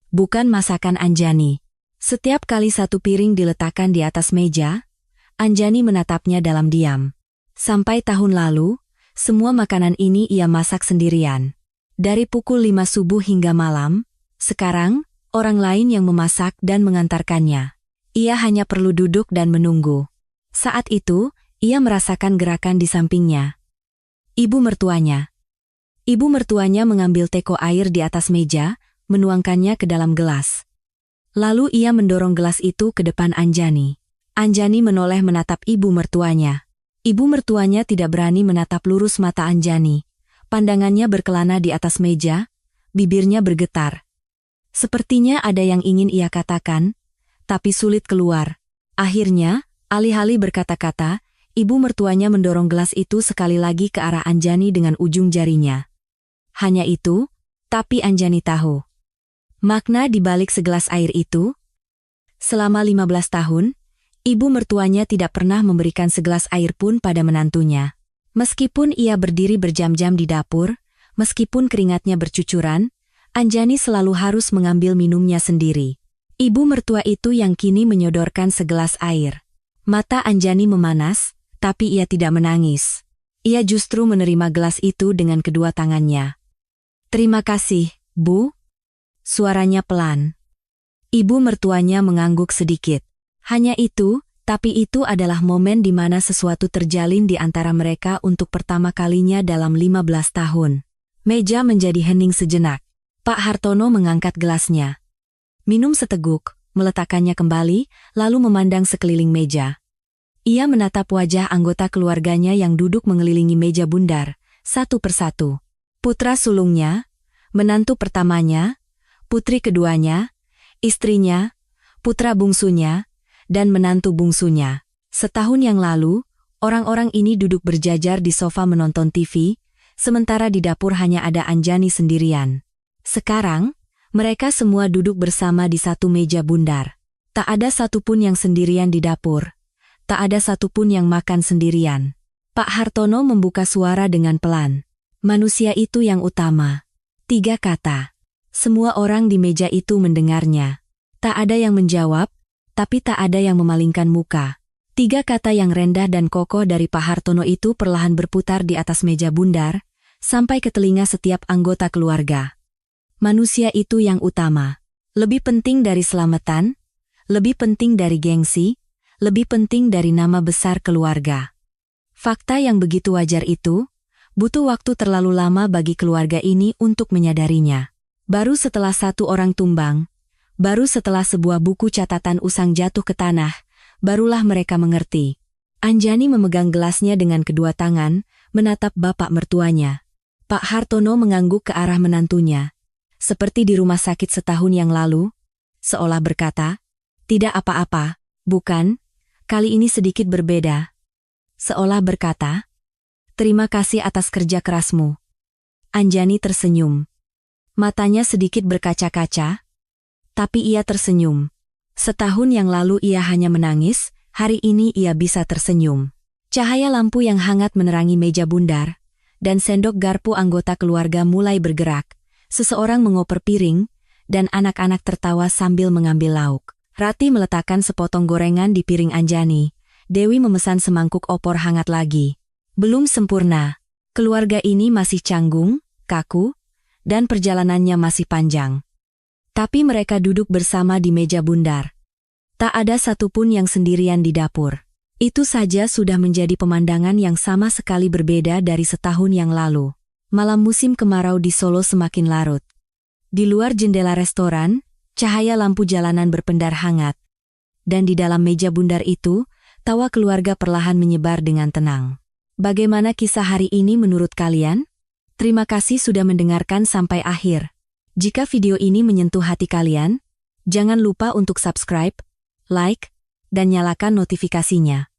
Bukan masakan Anjani. Setiap kali satu piring diletakkan di atas meja, Anjani menatapnya dalam diam. Sampai tahun lalu, semua makanan ini ia masak sendirian. Dari pukul 5 subuh hingga malam, sekarang, orang lain yang memasak dan mengantarkannya. Ia hanya perlu duduk dan menunggu. Saat itu, ia merasakan gerakan di sampingnya. Ibu mertuanya. Ibu mertuanya mengambil teko air di atas meja, menuangkannya ke dalam gelas. Lalu ia mendorong gelas itu ke depan Anjani. Anjani menoleh menatap ibu mertuanya. Ibu mertuanya tidak berani menatap lurus mata Anjani. Pandangannya berkelana di atas meja, bibirnya bergetar. Sepertinya ada yang ingin ia katakan, tapi sulit keluar. Akhirnya, alih-alih berkata-kata, ibu mertuanya mendorong gelas itu sekali lagi ke arah Anjani dengan ujung jarinya. Hanya itu, tapi Anjani tahu makna di balik segelas air itu. Selama 15 tahun, ibu mertuanya tidak pernah memberikan segelas air pun pada menantunya. Meskipun ia berdiri berjam-jam di dapur, meskipun keringatnya bercucuran, Anjani selalu harus mengambil minumnya sendiri. Ibu mertua itu yang kini menyodorkan segelas air. Mata Anjani memanas, tapi ia tidak menangis. Ia justru menerima gelas itu dengan kedua tangannya. "Terima kasih, Bu." Suaranya pelan. Ibu mertuanya mengangguk sedikit. Hanya itu, tapi itu adalah momen di mana sesuatu terjalin di antara mereka untuk pertama kalinya dalam 15 tahun. Meja menjadi hening sejenak. Pak Hartono mengangkat gelasnya. Minum seteguk, meletakkannya kembali, lalu memandang sekeliling meja. Ia menatap wajah anggota keluarganya yang duduk mengelilingi meja bundar, satu persatu. Putra sulungnya, menantu pertamanya, putri keduanya, istrinya, putra bungsunya, dan menantu bungsunya. Setahun yang lalu, orang-orang ini duduk berjajar di sofa menonton TV, sementara di dapur hanya ada Anjani sendirian. Sekarang, mereka semua duduk bersama di satu meja bundar. Tak ada satupun yang sendirian di dapur. Tak ada satupun yang makan sendirian. Pak Hartono membuka suara dengan pelan. "Manusia itu yang utama." 3 kata. Semua orang di meja itu mendengarnya. Tak ada yang menjawab, tapi tak ada yang memalingkan muka. 3 kata yang rendah dan kokoh dari Pak Hartono itu perlahan berputar di atas meja bundar, sampai ke telinga setiap anggota keluarga. Manusia itu yang utama. Lebih penting dari selamatan, lebih penting dari gengsi, lebih penting dari nama besar keluarga. Fakta yang begitu wajar itu, butuh waktu terlalu lama bagi keluarga ini untuk menyadarinya. Baru setelah satu orang tumbang, baru setelah sebuah buku catatan usang jatuh ke tanah, barulah mereka mengerti. Anjani memegang gelasnya dengan kedua tangan, menatap bapak mertuanya. Pak Hartono mengangguk ke arah menantunya. Seperti di rumah sakit setahun yang lalu, seolah berkata, "Tidak apa-apa, bukan, kali ini sedikit berbeda." Seolah berkata, "Terima kasih atas kerja kerasmu." Anjani tersenyum. Matanya sedikit berkaca-kaca, tapi ia tersenyum. Setahun yang lalu ia hanya menangis, hari ini ia bisa tersenyum. Cahaya lampu yang hangat menerangi meja bundar, dan sendok garpu anggota keluarga mulai bergerak. Seseorang mengoper piring, dan anak-anak tertawa sambil mengambil lauk. Rati meletakkan sepotong gorengan di piring Anjani. Dewi memesan semangkuk opor hangat lagi. Belum sempurna. Keluarga ini masih canggung, kaku, dan perjalanannya masih panjang. Tapi mereka duduk bersama di meja bundar. Tak ada satupun yang sendirian di dapur. Itu saja sudah menjadi pemandangan yang sama sekali berbeda dari setahun yang lalu. Malam musim kemarau di Solo semakin larut. Di luar jendela restoran, cahaya lampu jalanan berpendar hangat. Dan di dalam meja bundar itu, tawa keluarga perlahan menyebar dengan tenang. Bagaimana kisah hari ini menurut kalian? Terima kasih sudah mendengarkan sampai akhir. Jika video ini menyentuh hati kalian, jangan lupa untuk subscribe, like, dan nyalakan notifikasinya.